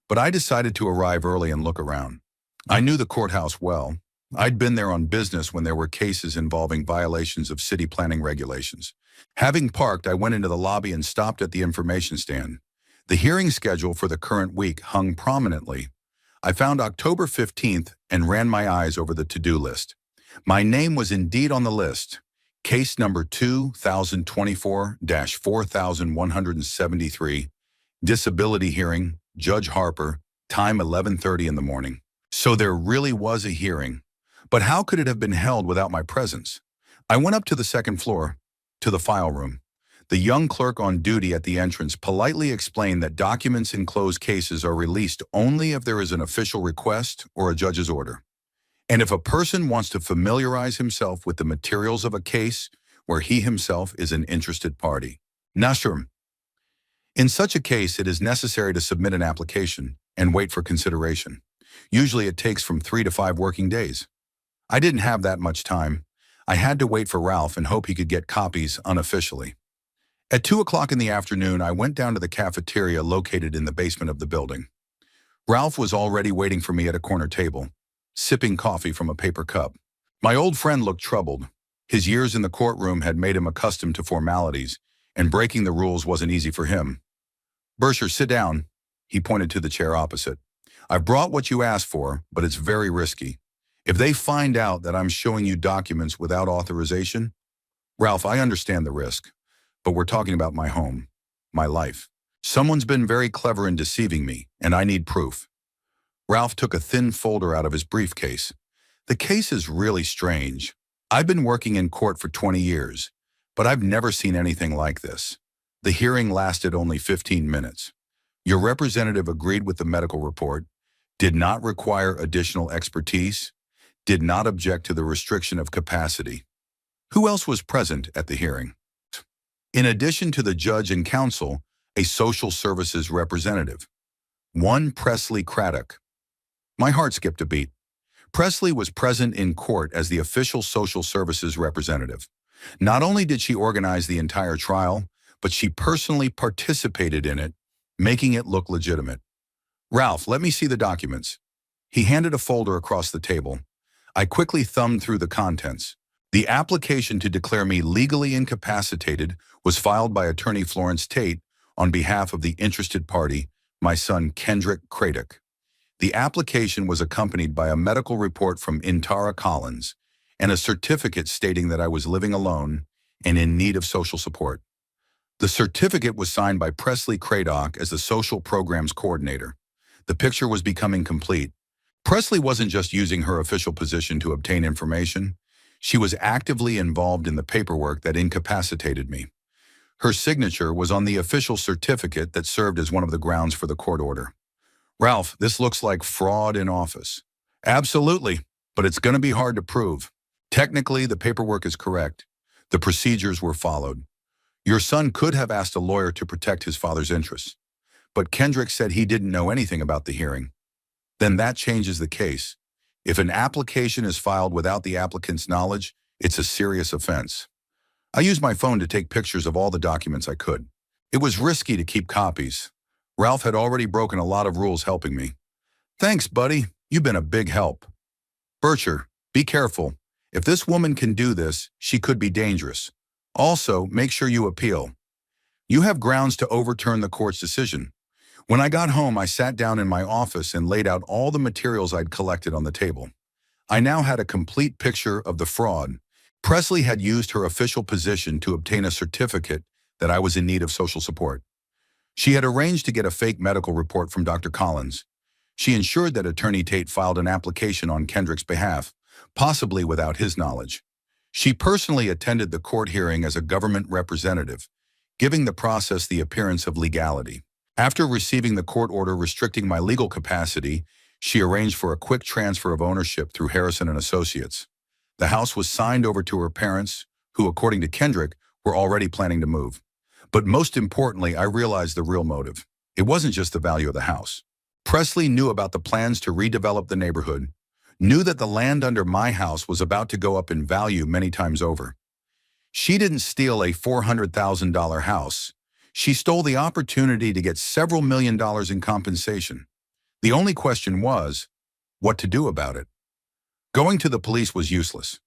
A: but I decided to arrive early and look around. I knew the courthouse well. I'd been there on business when there were cases involving violations of city planning regulations. Having parked, I went into the lobby and stopped at the information stand. The hearing schedule for the current week hung prominently. I found October 15th and ran my eyes over the to-do list. My name was indeed on the list. Case number 2024-4173, disability hearing, Judge Harper, time 11:30 in the morning. So there really was a hearing. But how could it have been held without my presence? I went up to the second floor, to the file room. The young clerk on duty at the entrance politely explained that documents in closed cases are released only if there is an official request or a judge's order. And if a person wants to familiarize himself with the materials of a case where he himself is an interested party. Nashrum. In such a case, it is necessary to submit an application and wait for consideration. Usually it takes from 3 to 5 working days. I didn't have that much time. I had to wait for Ralph and hope he could get copies unofficially. At 2 o'clock in the afternoon, I went down to the cafeteria located in the basement of the building. Ralph was already waiting for me at a corner table, sipping coffee from a paper cup. My old friend looked troubled. His years in the courtroom had made him accustomed to formalities, and breaking the rules wasn't easy for him. "Bersher, sit down." He pointed to the chair opposite. "I've brought what you asked for, but it's very risky. If they find out that I'm showing you documents without authorization..." "Ralph, I understand the risk, but we're talking about my home, my life. Someone's been very clever in deceiving me, and I need proof." Ralph took a thin folder out of his briefcase. "The case is really strange. I've been working in court for 20 years, but I've never seen anything like this. The hearing lasted only 15 minutes. Your representative agreed with the medical report, did not require additional expertise, did not object to the restriction of capacity. Who else was present at the hearing?" "In addition to the judge and counsel, a social services representative. One Presley Craddock." My heart skipped a beat. Presley was present in court as the official social services representative. Not only did she organize the entire trial, but she personally participated in it, making it look legitimate. "Ralph, let me see the documents." He handed a folder across the table. I quickly thumbed through the contents. The application to declare me legally incapacitated was filed by attorney Florence Tate on behalf of the interested party, my son Kendrick Craddock. The application was accompanied by a medical report from Intara Collins and a certificate stating that I was living alone and in need of social support. The certificate was signed by Presley Craddock as the social programs coordinator. The picture was becoming complete. Presley wasn't just using her official position to obtain information. She was actively involved in the paperwork that incapacitated me. Her signature was on the official certificate that served as one of the grounds for the court order. "Ralph, this looks like fraud in office." "Absolutely, but it's going to be hard to prove. Technically, the paperwork is correct. The procedures were followed. Your son could have asked a lawyer to protect his father's interests, but Kendrick said he didn't know anything about the hearing. Then that changes the case. If an application is filed without the applicant's knowledge, it's a serious offense." I used my phone to take pictures of all the documents I could. It was risky to keep copies. Ralph had already broken a lot of rules helping me. "Thanks, buddy. You've been a big help." "Bersher, be careful. If this woman can do this, she could be dangerous. Also, make sure you appeal. You have grounds to overturn the court's decision." When I got home, I sat down in my office and laid out all the materials I'd collected on the table. I now had a complete picture of the fraud. Presley had used her official position to obtain a certificate that I was in need of social support. She had arranged to get a fake medical report from Dr. Collins. She ensured that Attorney Tate filed an application on Kendrick's behalf, possibly without his knowledge. She personally attended the court hearing as a government representative, giving the process the appearance of legality. After receiving the court order restricting my legal capacity, she arranged for a quick transfer of ownership through Harrison and Associates. The house was signed over to her parents, who, according to Kendrick, were already planning to move. But most importantly, I realized the real motive. It wasn't just the value of the house. Presley knew about the plans to redevelop the neighborhood, knew that the land under my house was about to go up in value many times over. She didn't steal a $400,000 house. She stole the opportunity to get several $1 million in compensation. The only question was, what to do about it? Going to the police was useless.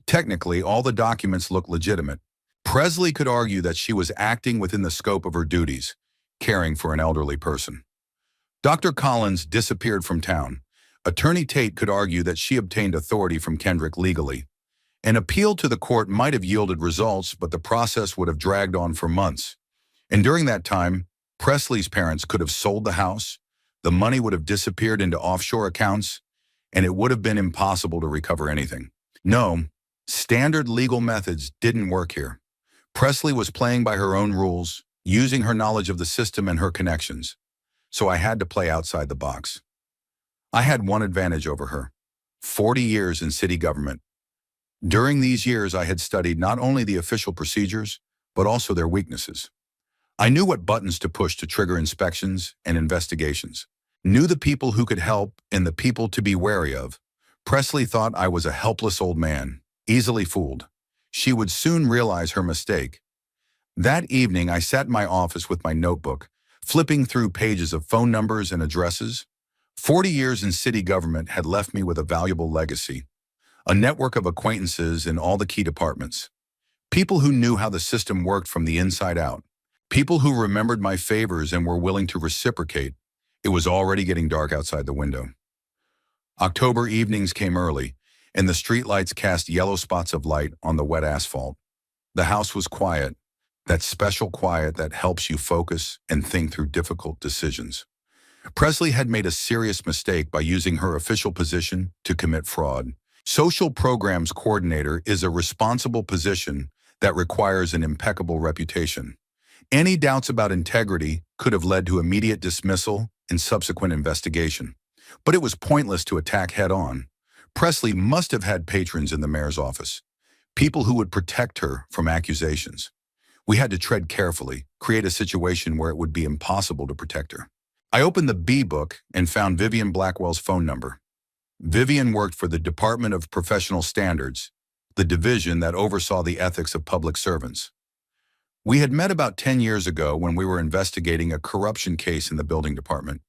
A: Technically, all the documents looked legitimate. Presley could argue that she was acting within the scope of her duties, caring for an elderly person. Dr. Collins disappeared from town. Attorney Tate could argue that she obtained authority from Kendrick legally. An appeal to the court might have yielded results, but the process would have dragged on for months. And during that time, Presley's parents could have sold the house, the money would have disappeared into offshore accounts, and it would have been impossible to recover anything. No, standard legal methods didn't work here. Presley was playing by her own rules, using her knowledge of the system and her connections. So I had to play outside the box. I had one advantage over her: 40 years in city government. During these years, I had studied not only the official procedures, but also their weaknesses. I knew what buttons to push to trigger inspections and investigations, knew the people who could help and the people to be wary of. Presley thought I was a helpless old man, easily fooled. She would soon realize her mistake. That evening, I sat in my office with my notebook, flipping through pages of phone numbers and addresses. 40 years in city government had left me with a valuable legacy, a network of acquaintances in all the key departments. People who knew how the system worked from the inside out. People who remembered my favors and were willing to reciprocate. It was already getting dark outside the window. October evenings came early, and the streetlights cast yellow spots of light on the wet asphalt. The house was quiet, that special quiet that helps you focus and think through difficult decisions. Presley had made a serious mistake by using her official position to commit fraud. Social programs coordinator is a responsible position that requires an impeccable reputation. Any doubts about integrity could have led to immediate dismissal and subsequent investigation. But it was pointless to attack head-on. Presley must have had patrons in the mayor's office, people who would protect her from accusations. We had to tread carefully, create a situation where it would be impossible to protect her. I opened the B book and found Vivian Blackwell's phone number. Vivian worked for the Department of Professional Standards, the division that oversaw the ethics of public servants. We had met about 10 years ago when we were investigating a corruption case in the building department.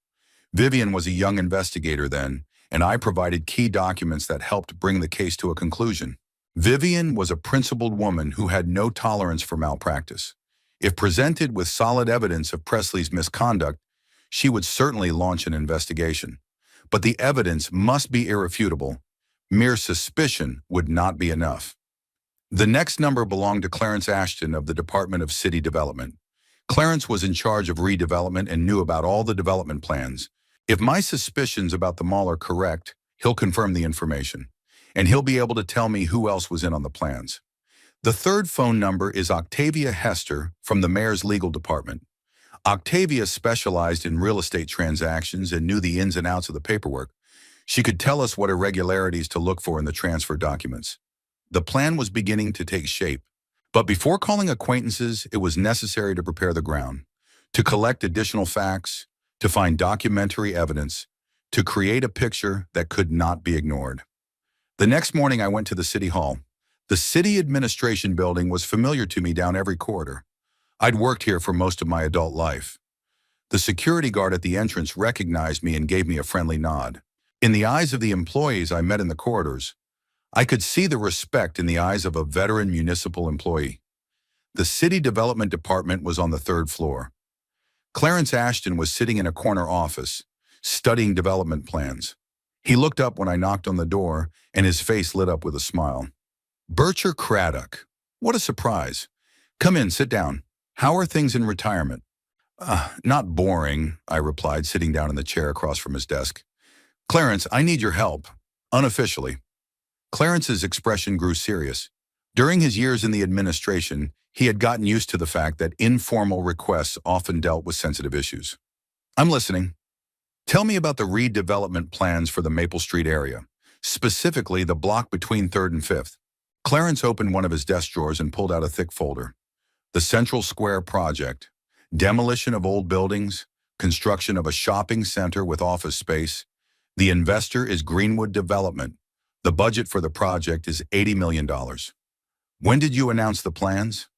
A: Vivian was a young investigator then, and I provided key documents that helped bring the case to a conclusion. Vivian was a principled woman who had no tolerance for malpractice. If presented with solid evidence of Presley's misconduct, she would certainly launch an investigation. But the evidence must be irrefutable. Mere suspicion would not be enough. The next number belonged to Clarence Ashton of the Department of City Development. Clarence was in charge of redevelopment and knew about all the development plans. If my suspicions about the mall are correct, he'll confirm the information, and he'll be able to tell me who else was in on the plans. The third phone number is Octavia Hester from the mayor's legal department. Octavia specialized in real estate transactions and knew the ins and outs of the paperwork. She could tell us what irregularities to look for in the transfer documents. The plan was beginning to take shape. But before calling acquaintances, it was necessary to prepare the ground, to collect additional facts, to find documentary evidence, to create a picture that could not be ignored. The next morning, I went to the city hall. The city administration building was familiar to me down every corridor. I'd worked here for most of my adult life. The security guard at the entrance recognized me and gave me a friendly nod. In the eyes of the employees I met in the corridors, I could see the respect in the eyes of a veteran municipal employee. The city development department was on the third floor. Clarence Ashton was sitting in a corner office, studying development plans. He looked up when I knocked on the door, and his face lit up with a smile. "Bircher Craddock. What a surprise. Come in, sit down. How are things in retirement?" Not boring," I replied, sitting down in the chair across from his desk. "Clarence, I need your help. Unofficially." Clarence's expression grew serious. During his years in the administration, he had gotten used to the fact that informal requests often dealt with sensitive issues. "I'm listening. Tell me about the redevelopment plans for the Maple Street area, specifically the block between 3rd and 5th. Clarence opened one of his desk drawers and pulled out a thick folder. The Central Square project, demolition of old buildings, construction of a shopping center with office space. The investor is Greenwood Development. The budget for the project is $80 million. When did you announce the plans?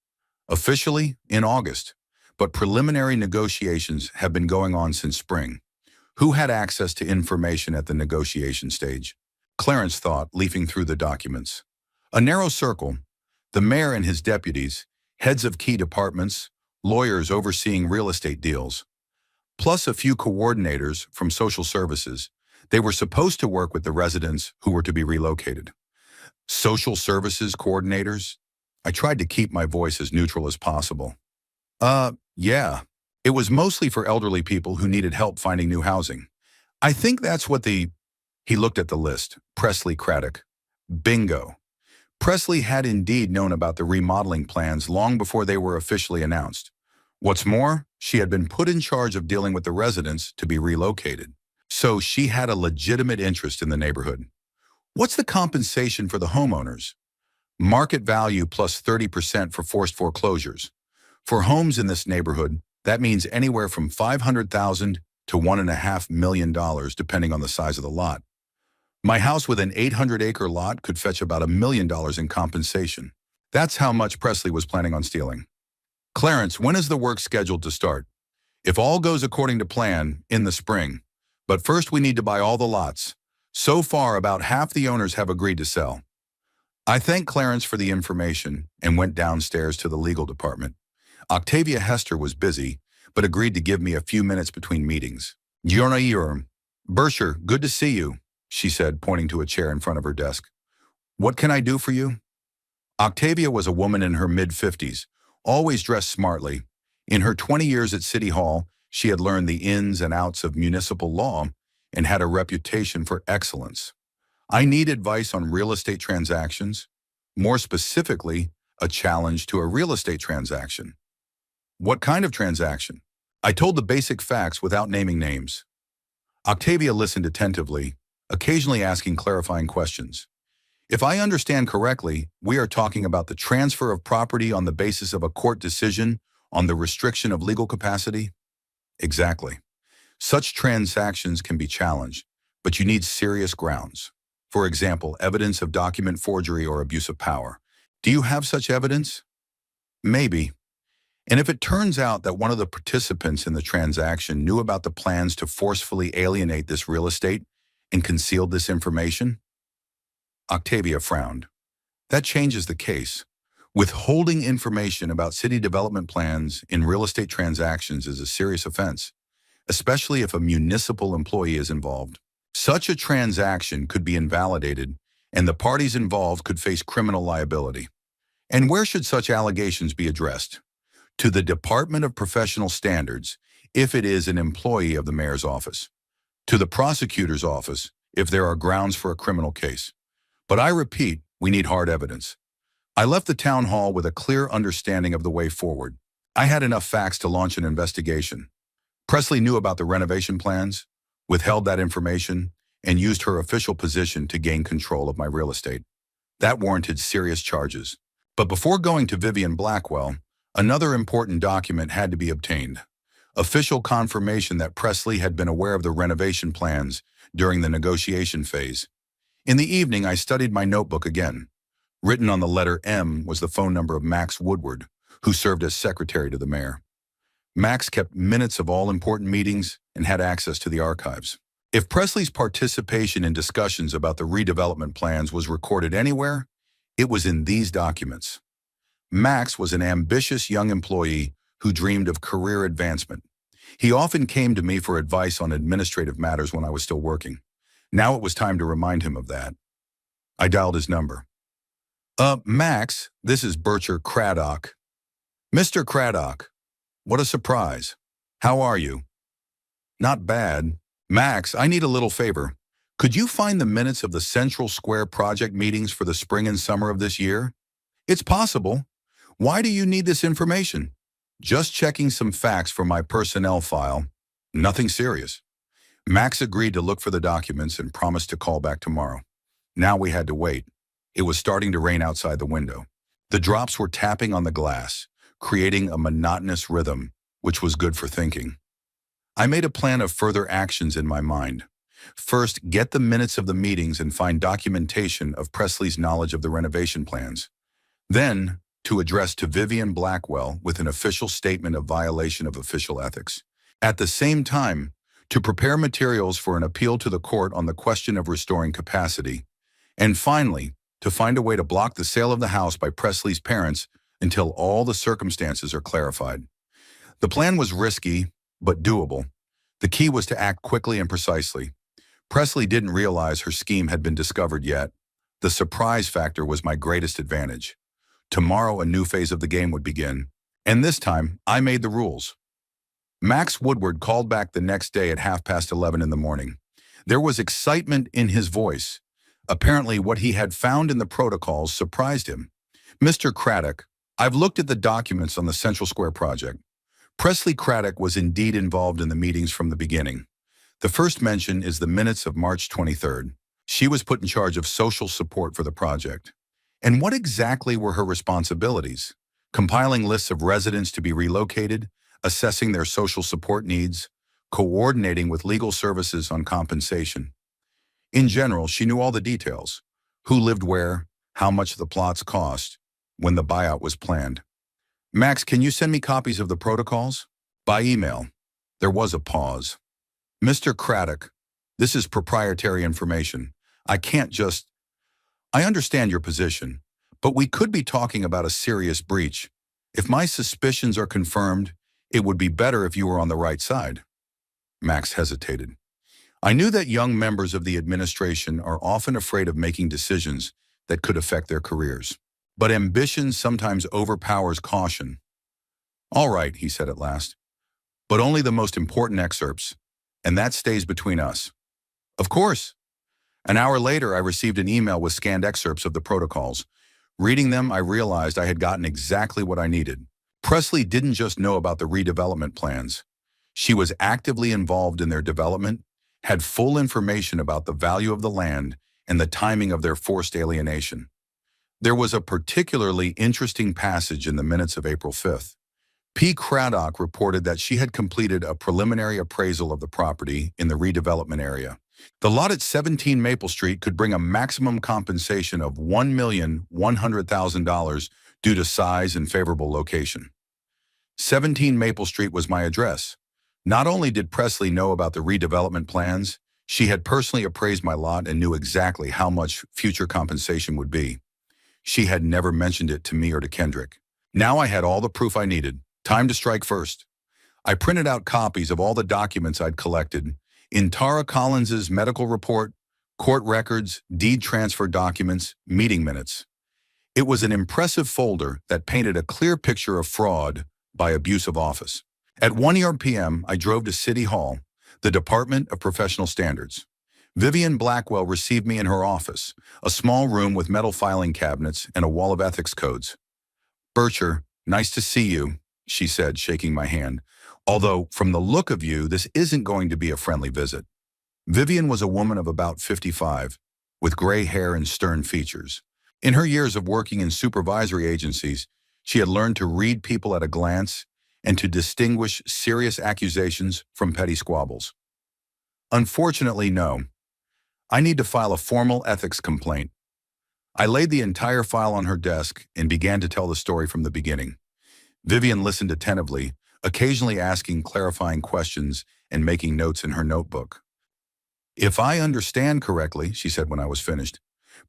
A: Officially, in August, but preliminary negotiations have been going on since spring. Who had access to information at the negotiation stage? Clarence thought, leafing through the documents. A narrow circle. The mayor and his deputies, heads of key departments, lawyers overseeing real estate deals, plus a few coordinators from social services. They were supposed to work with the residents who were to be relocated. Social services coordinators? I tried to keep my voice as neutral as possible. Yeah. It was mostly for elderly people who needed help finding new housing. I think that's what He looked at the list. Presley Craddock. Bingo. Presley had indeed known about the remodeling plans long before they were officially announced. What's more, she had been put in charge of dealing with the residents to be relocated. So she had a legitimate interest in the neighborhood. What's the compensation for the homeowners? Market value plus 30% for forced foreclosures. For homes in this neighborhood, that means anywhere from $500,000 to $1.5 million, depending on the size of the lot. My house with an 800-acre lot could fetch about $1 million in compensation. That's how much Presley was planning on stealing. Clarence, when is the work scheduled to start? If all goes according to plan, in the spring. But first we need to buy all the lots. So far, about half the owners have agreed to sell. I thanked Clarence for the information and went downstairs to the legal department. Octavia Hester was busy, but agreed to give me a few minutes between meetings. Yornair, Berkshire, good to see you, she said, pointing to a chair in front of her desk. What can I do for you? Octavia was a woman in her mid-50s, always dressed smartly. In her 20 years at City Hall, she had learned the ins and outs of municipal law and had a reputation for excellence. I need advice on real estate transactions, more specifically, a challenge to a real estate transaction. What kind of transaction? I told the basic facts without naming names. Octavia listened attentively, occasionally asking clarifying questions. If I understand correctly, we are talking about the transfer of property on the basis of a court decision on the restriction of legal capacity? Exactly. Such transactions can be challenged, but you need serious grounds. For example, evidence of document forgery or abuse of power. Do you have such evidence? Maybe. And if it turns out that one of the participants in the transaction knew about the plans to forcefully alienate this real estate and concealed this information? Octavia frowned. That changes the case. Withholding information about city development plans in real estate transactions is a serious offense, especially if a municipal employee is involved. Such a transaction could be invalidated, and the parties involved could face criminal liability. And where should such allegations be addressed? To the Department of Professional Standards, if it is an employee of the mayor's office. To the prosecutor's office, if there are grounds for a criminal case. But I repeat, we need hard evidence. I left the town hall with a clear understanding of the way forward. I had enough facts to launch an investigation. Presley knew about the renovation plans, withheld that information, and used her official position to gain control of my real estate. That warranted serious charges. But before going to Vivian Blackwell, another important document had to be obtained. Official confirmation that Presley had been aware of the renovation plans during the negotiation phase. In the evening, I studied my notebook again. Written on the letter M was the phone number of Max Woodward, who served as secretary to the mayor. Max kept minutes of all important meetings and had access to the archives. If Presley's participation in discussions about the redevelopment plans was recorded anywhere, it was in these documents. Max was an ambitious young employee who dreamed of career advancement. He often came to me for advice on administrative matters when I was still working. Now it was time to remind him of that. I dialed his number. Max, this is Berkshire Craddock. Mr. Craddock, what a surprise. How are you? Not bad. Max, I need a little favor. Could you find the minutes of the Central Square project meetings for the spring and summer of this year? It's possible. Why do you need this information? Just checking some facts for my personnel file. Nothing serious. Max agreed to look for the documents and promised to call back tomorrow. Now we had to wait. It was starting to rain outside the window. The drops were tapping on the glass, creating a monotonous rhythm, which was good for thinking. I made a plan of further actions in my mind. First, get the minutes of the meetings and find documentation of Presley's knowledge of the renovation plans. Then, to address to Vivian Blackwell with an official statement of violation of official ethics. At the same time, to prepare materials for an appeal to the court on the question of restoring capacity, and finally, to find a way to block the sale of the house by Presley's parents until all the circumstances are clarified. The plan was risky, but doable. The key was to act quickly and precisely. Presley didn't realize her scheme had been discovered yet. The surprise factor was my greatest advantage. Tomorrow, a new phase of the game would begin, and this time, I made the rules. Max Woodward called back the next day at 11:30 in the morning. There was excitement in his voice. Apparently, what he had found in the protocols surprised him. "Mr. Craddock, I've looked at the documents on the Central Square project. Presley Craddock was indeed involved in the meetings from the beginning. The first mention is the minutes of March 23rd. She was put in charge of social support for the project. And what exactly were her responsibilities? Compiling lists of residents to be relocated, assessing their social support needs, coordinating with legal services on compensation. In general, she knew all the details: who lived where, how much the plots cost, when the buyout was planned. Max, can you send me copies of the protocols? By email." There was a pause. "Mr. Craddock, this is proprietary information. I can't just... I understand your position, but we could be talking about a serious breach. If my suspicions are confirmed, it would be better if you were on the right side." Max hesitated. I knew that young members of the administration are often afraid of making decisions that could affect their careers. But ambition sometimes overpowers caution. "All right," he said at last, "but only the most important excerpts, and that stays between us." "Of course." An hour later, I received an email with scanned excerpts of the protocols. Reading them, I realized I had gotten exactly what I needed. Presley didn't just know about the redevelopment plans. She was actively involved in their development, had full information about the value of the land and the timing of their forced alienation. There was a particularly interesting passage in the minutes of April 5th. P. Craddock reported that she had completed a preliminary appraisal of the property in the redevelopment area. The lot at 17 Maple Street could bring a maximum compensation of $1,100,000 due to size and favorable location. 17 Maple Street was my address. Not only did Presley know about the redevelopment plans, she had personally appraised my lot and knew exactly how much future compensation would be. She had never mentioned it to me or to Kendrick. Now I had all the proof I needed. Time to strike first. I printed out copies of all the documents I'd collected: in Tara Collins's medical report, court records, deed transfer documents, meeting minutes. It was an impressive folder that painted a clear picture of fraud by abuse of office. At 1 p.m., I drove to City Hall, the Department of Professional Standards. Vivian Blackwell received me in her office, a small room with metal filing cabinets and a wall of ethics codes. "Bircher, nice to see you," she said, shaking my hand. "Although, from the look of you, this isn't going to be a friendly visit." Vivian was a woman of about 55, with gray hair and stern features. In her years of working in supervisory agencies, she had learned to read people at a glance and to distinguish serious accusations from petty squabbles. "Unfortunately, no. I need to file a formal ethics complaint." I laid the entire file on her desk and began to tell the story from the beginning. Vivian listened attentively, occasionally asking clarifying questions and making notes in her notebook. "If I understand correctly," she said when I was finished,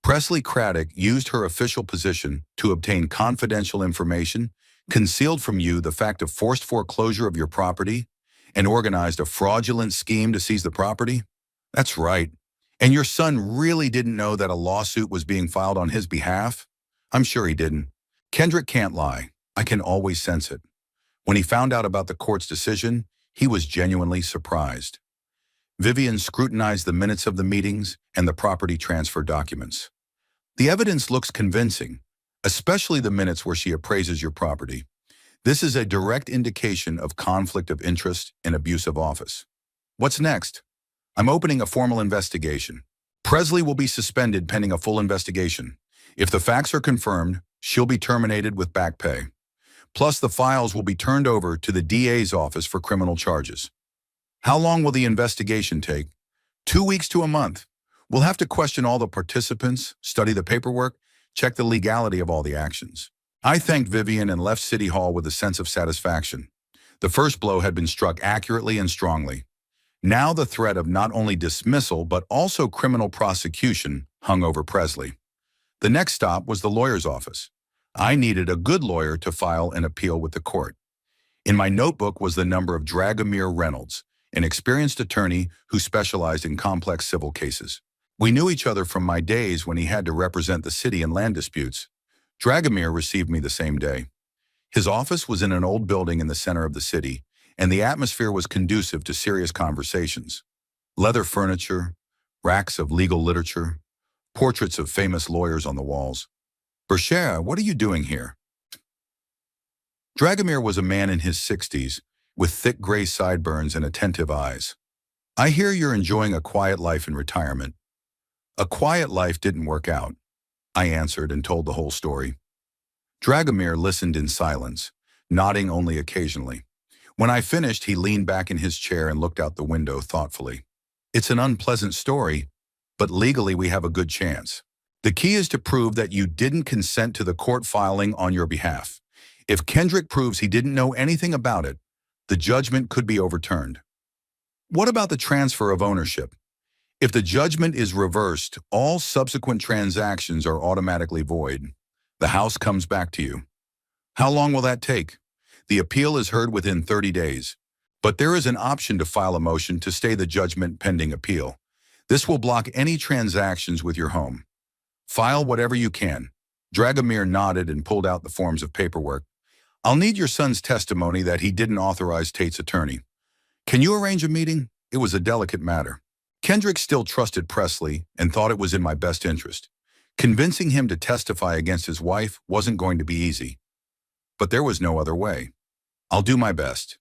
A: "Presley Craddock used her official position to obtain confidential information, concealed from you the fact of forced foreclosure of your property, and organized a fraudulent scheme to seize the property?" "That's right. And your son really didn't know that a lawsuit was being filed on his behalf?" "I'm sure he didn't. Kendrick can't lie. I can always sense it. When he found out about the court's decision, he was genuinely surprised." Vivian scrutinized the minutes of the meetings and the property transfer documents. "The evidence looks convincing, especially the minutes where she appraises your property. This is a direct indication of conflict of interest and abuse of office. What's next?" "I'm opening a formal investigation. Presley will be suspended pending a full investigation. If the facts are confirmed, she'll be terminated with back pay. Plus, the files will be turned over to the DA's office for criminal charges." "How long will the investigation take?" 2 weeks to a month. We'll have to question all the participants, study the paperwork, check the legality of all the actions." I thanked Vivian and left City Hall with a sense of satisfaction. The first blow had been struck accurately and strongly. Now the threat of not only dismissal but also criminal prosecution hung over Presley. The next stop was the lawyer's office. I needed a good lawyer to file an appeal with the court. In my notebook was the number of Dragomir Reynolds, an experienced attorney who specialized in complex civil cases. We knew each other from my days when he had to represent the city in land disputes. Dragomir received me the same day. His office was in an old building in the center of the city, and the atmosphere was conducive to serious conversations. Leather furniture, racks of legal literature, portraits of famous lawyers on the walls. Betrayal, what are you doing here? Dragomir was a man in his 60s, with thick gray sideburns and attentive eyes. I hear you're enjoying a quiet life in retirement. A quiet life didn't work out, I answered and told the whole story. Dragomir listened in silence, nodding only occasionally. When I finished, he leaned back in his chair and looked out the window thoughtfully. It's an unpleasant story, but legally we have a good chance. The key is to prove that you didn't consent to the court filing on your behalf. If Kendrick proves he didn't know anything about it, the judgment could be overturned. What about the transfer of ownership? If the judgment is reversed, all subsequent transactions are automatically void. The house comes back to you. How long will that take? The appeal is heard within 30 days. But there is an option to file a motion to stay the judgment pending appeal. This will block any transactions with your home. File whatever you can. Dragomir nodded and pulled out the forms of paperwork. I'll need your son's testimony that he didn't authorize Tate's attorney. Can you arrange a meeting? It was a delicate matter. Kendrick still trusted Presley and thought it was in my best interest. Convincing him to testify against his wife wasn't going to be easy. But there was no other way. I'll do my best.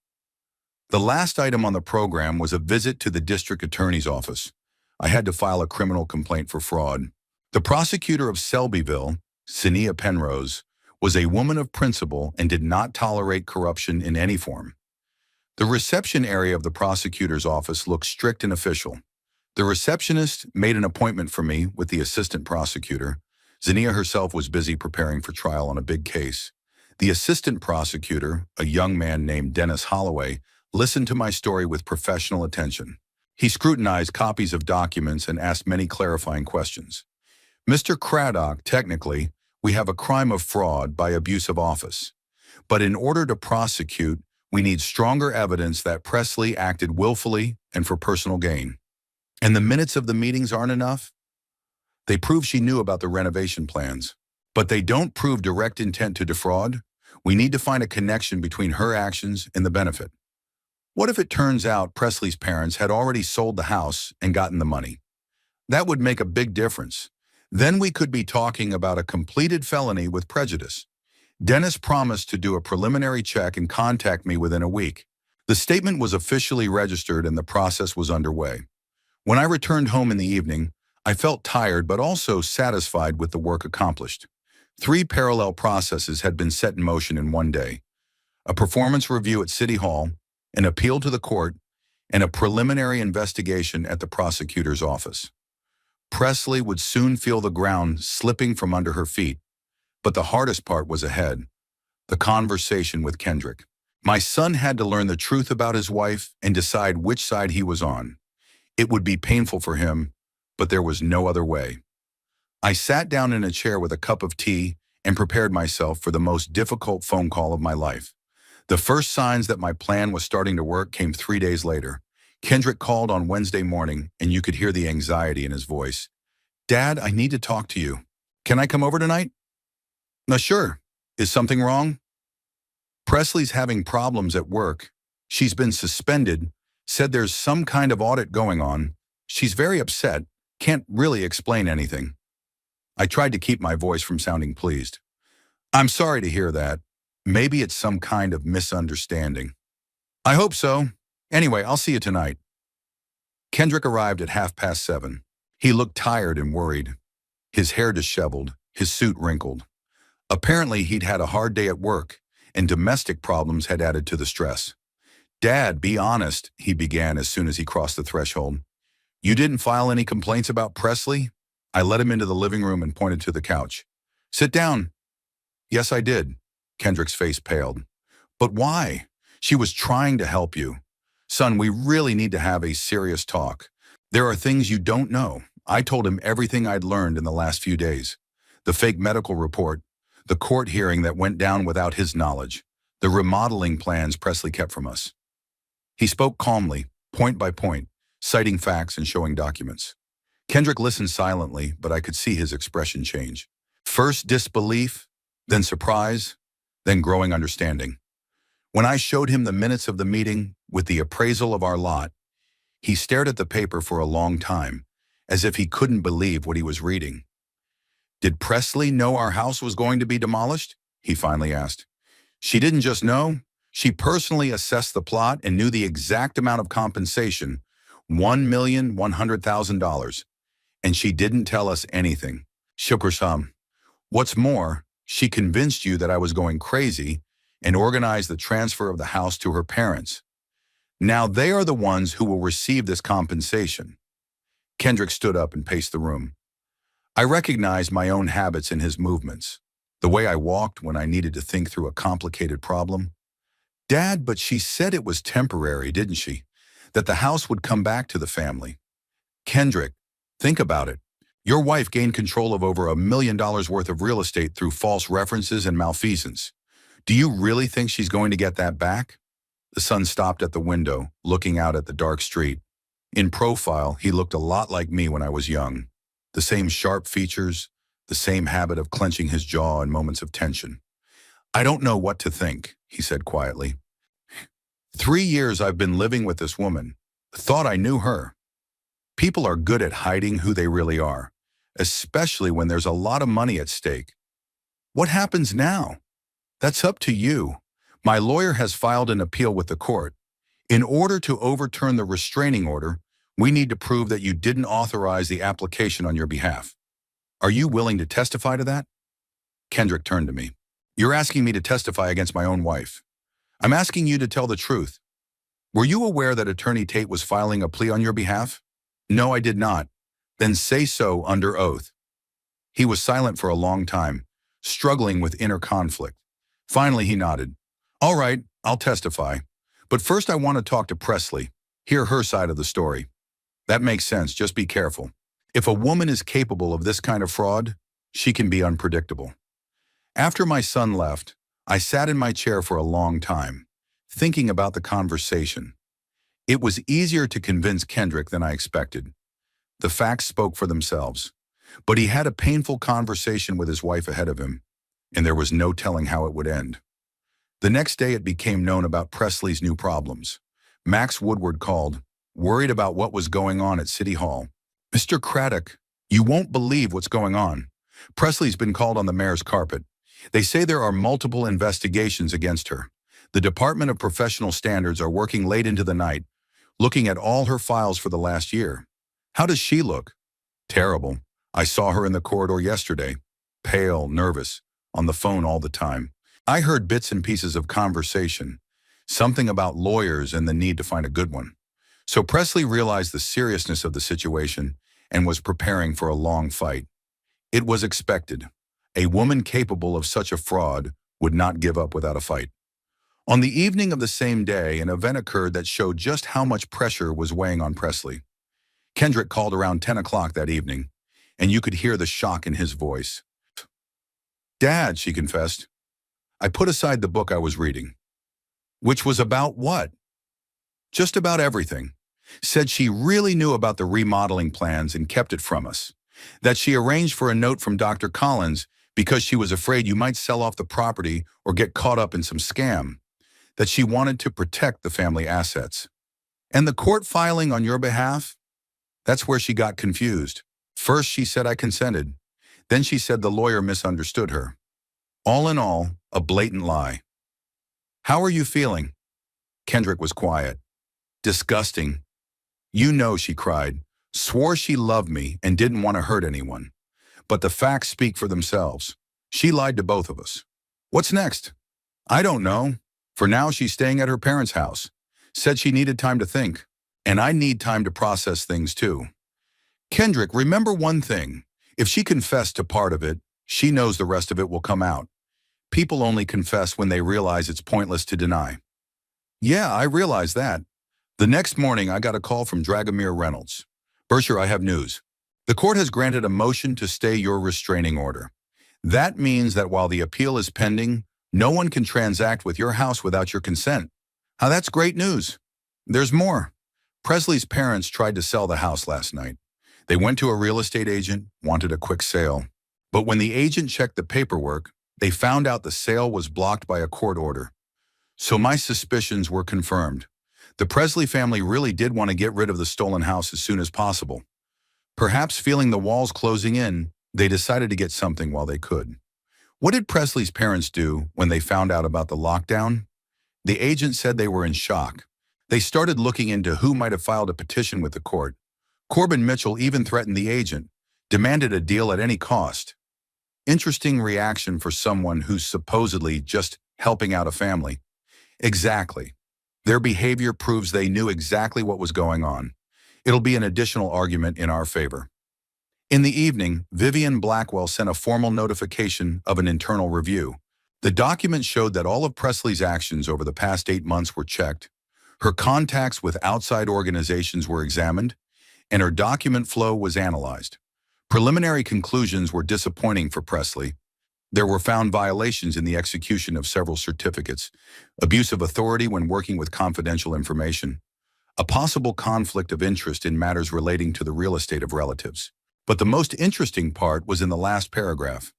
A: The last item on the program was a visit to the district attorney's office. I had to file a criminal complaint for fraud. The prosecutor of Selbyville, Zania Penrose, was a woman of principle and did not tolerate corruption in any form. The reception area of the prosecutor's office looked strict and official. The receptionist made an appointment for me with the assistant prosecutor. Zania herself was busy preparing for trial on a big case. The assistant prosecutor, a young man named Dennis Holloway, listened to my story with professional attention. He scrutinized copies of documents and asked many clarifying questions. Mr. Craddock, technically, we have a crime of fraud by abuse of office. But in order to prosecute, we need stronger evidence that Presley acted willfully and for personal gain. And the minutes of the meetings aren't enough? They prove she knew about the renovation plans. But they don't prove direct intent to defraud. We need to find a connection between her actions and the benefit. What if it turns out Presley's parents had already sold the house and gotten the money? That would make a big difference. Then we could be talking about a completed felony with prejudice. Dennis promised to do a preliminary check and contact me within a week. The statement was officially registered and the process was underway. When I returned home in the evening, I felt tired but also satisfied with the work accomplished. 3 parallel processes had been set in motion in one day: a performance review at City Hall, an appeal to the court, and a preliminary investigation at the prosecutor's office. Presley would soon feel the ground slipping from under her feet, but the hardest part was ahead: the conversation with Kendrick. My son had to learn the truth about his wife and decide which side he was on. It would be painful for him, but there was no other way. I sat down in a chair with a cup of tea and prepared myself for the most difficult phone call of my life. The first signs that my plan was starting to work came 3 days later. Kendrick called on Wednesday morning, and you could hear the anxiety in his voice. Dad, I need to talk to you. Can I come over tonight? No, sure. Is something wrong? Presley's having problems at work. She's been suspended, said there's some kind of audit going on. She's very upset, can't really explain anything. I tried to keep my voice from sounding pleased. I'm sorry to hear that. Maybe it's some kind of misunderstanding. I hope so. Anyway, I'll see you tonight. Kendrick arrived at 7:30. He looked tired and worried. His hair disheveled, his suit wrinkled. Apparently, he'd had a hard day at work, and domestic problems had added to the stress. Dad, be honest, he began as soon as he crossed the threshold. You didn't file any complaints about Presley? I led him into the living room and pointed to the couch. Sit down. Yes, I did. Kendrick's face paled. But why? She was trying to help you. Son, we really need to have a serious talk. There are things you don't know. I told him everything I'd learned in the last few days. The fake medical report, the court hearing that went down without his knowledge, the remodeling plans Presley kept from us. He spoke calmly, point by point, citing facts and showing documents. Kendrick listened silently, but I could see his expression change. First disbelief, then surprise, then growing understanding. When I showed him the minutes of the meeting with the appraisal of our lot, he stared at the paper for a long time, as if he couldn't believe what he was reading. Did Presley know our house was going to be demolished? He finally asked. She didn't just know, she personally assessed the plot and knew the exact amount of compensation, $1,100,000. And she didn't tell us anything. Shukr. What's more, she convinced you that I was going crazy and organized the transfer of the house to her parents. Now they are the ones who will receive this compensation. Kendrick stood up and paced the room. I recognized my own habits in his movements, the way I walked when I needed to think through a complicated problem. Dad, but she said it was temporary, didn't she? That the house would come back to the family. Kendrick, think about it. Your wife gained control of over $1 million worth of real estate through false references and malfeasance. Do you really think she's going to get that back? The son stopped at the window, looking out at the dark street. In profile, he looked a lot like me when I was young. The same sharp features, the same habit of clenching his jaw in moments of tension. I don't know what to think, he said quietly. 3 years I've been living with this woman. Thought I knew her. People are good at hiding who they really are, especially when there's a lot of money at stake. What happens now? That's up to you. My lawyer has filed an appeal with the court. In order to overturn the restraining order, we need to prove that you didn't authorize the application on your behalf. Are you willing to testify to that? Kendrick turned to me. You're asking me to testify against my own wife. I'm asking you to tell the truth. Were you aware that Attorney Tate was filing a plea on your behalf? No, I did not. Then say so under oath. He was silent for a long time, struggling with inner conflict. Finally, he nodded. All right, I'll testify. But first I want to talk to Presley, hear her side of the story. That makes sense, just be careful. If a woman is capable of this kind of fraud, she can be unpredictable. After my son left, I sat in my chair for a long time, thinking about the conversation. It was easier to convince Kendrick than I expected. The facts spoke for themselves. But he had a painful conversation with his wife ahead of him, and there was no telling how it would end. The next day it became known about Presley's new problems. Max Woodward called, worried about what was going on at City Hall. Mr. Craddock, you won't believe what's going on. Presley's been called on the mayor's carpet. They say there are multiple investigations against her. The Department of Professional Standards are working late into the night, looking at all her files for the last year. How does she look? Terrible. I saw her in the corridor yesterday. Pale, nervous, on the phone all the time. I heard bits and pieces of conversation, something about lawyers and the need to find a good one. So Presley realized the seriousness of the situation and was preparing for a long fight. It was expected. A woman capable of such a fraud would not give up without a fight. On the evening of the same day, an event occurred that showed just how much pressure was weighing on Presley. Kendrick called around 10 o'clock that evening, and you could hear the shock in his voice. Dad, she confessed. I put aside the book I was reading. Which was about what? Just about everything. Said she really knew about the remodeling plans and kept it from us. That she arranged for a note from Dr. Collins because she was afraid you might sell off the property or get caught up in some scam. That she wanted to protect the family assets. And the court filing on your behalf? That's where she got confused. First she said I consented. Then she said the lawyer misunderstood her. All in all, a blatant lie. How are you feeling? Kendrick was quiet. Disgusting. You know, she cried. Swore she loved me and didn't want to hurt anyone. But the facts speak for themselves. She lied to both of us. What's next? I don't know. For now, she's staying at her parents' house. Said she needed time to think. And I need time to process things too. Kendrick, remember one thing. If she confessed to part of it, she knows the rest of it will come out. People only confess when they realize it's pointless to deny. Yeah, I realize that. The next morning, I got a call from Dragomir Reynolds. Berkshire, I have news. The court has granted a motion to stay your restraining order. That means that while the appeal is pending, no one can transact with your house without your consent. Now that's great news. There's more. Presley's parents tried to sell the house last night. They went to a real estate agent, wanted a quick sale. But when the agent checked the paperwork, they found out the sale was blocked by a court order. So my suspicions were confirmed. The Presley family really did want to get rid of the stolen house as soon as possible. Perhaps feeling the walls closing in, they decided to get something while they could. What did Presley's parents do when they found out about the lockdown? The agent said they were in shock. They started looking into who might have filed a petition with the court. Corbin Mitchell even threatened the agent, demanded a deal at any cost. Interesting reaction for someone who's supposedly just helping out a family. Exactly. Their behavior proves they knew exactly what was going on. It'll be an additional argument in our favor. In the evening, Vivian Blackwell sent a formal notification of an internal review. The document showed that all of Presley's actions over the past 8 months were checked. Her contacts with outside organizations were examined, and her document flow was analyzed. Preliminary conclusions were disappointing for Presley. There were found violations in the execution of several certificates, abuse of authority when working with confidential information, a possible conflict of interest in matters relating to the real estate of relatives. But the most interesting part was in the last paragraph.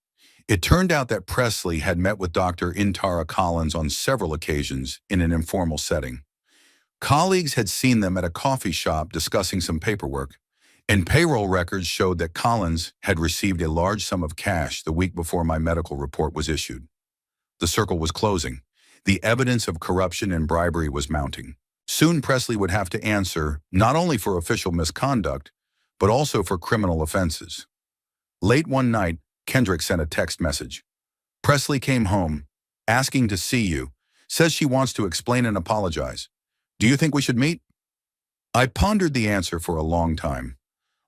A: It turned out that Presley had met with Dr. Intara Collins on several occasions in an informal setting. Colleagues had seen them at a coffee shop discussing some paperwork, and payroll records showed that Collins had received a large sum of cash the week before my medical report was issued. The circle was closing. The evidence of corruption and bribery was mounting. Soon Presley would have to answer not only for official misconduct, but also for criminal offenses. Late one night, Kendrick sent a text message. Presley came home, asking to see you, says she wants to explain and apologize. Do you think we should meet? I pondered the answer for a long time.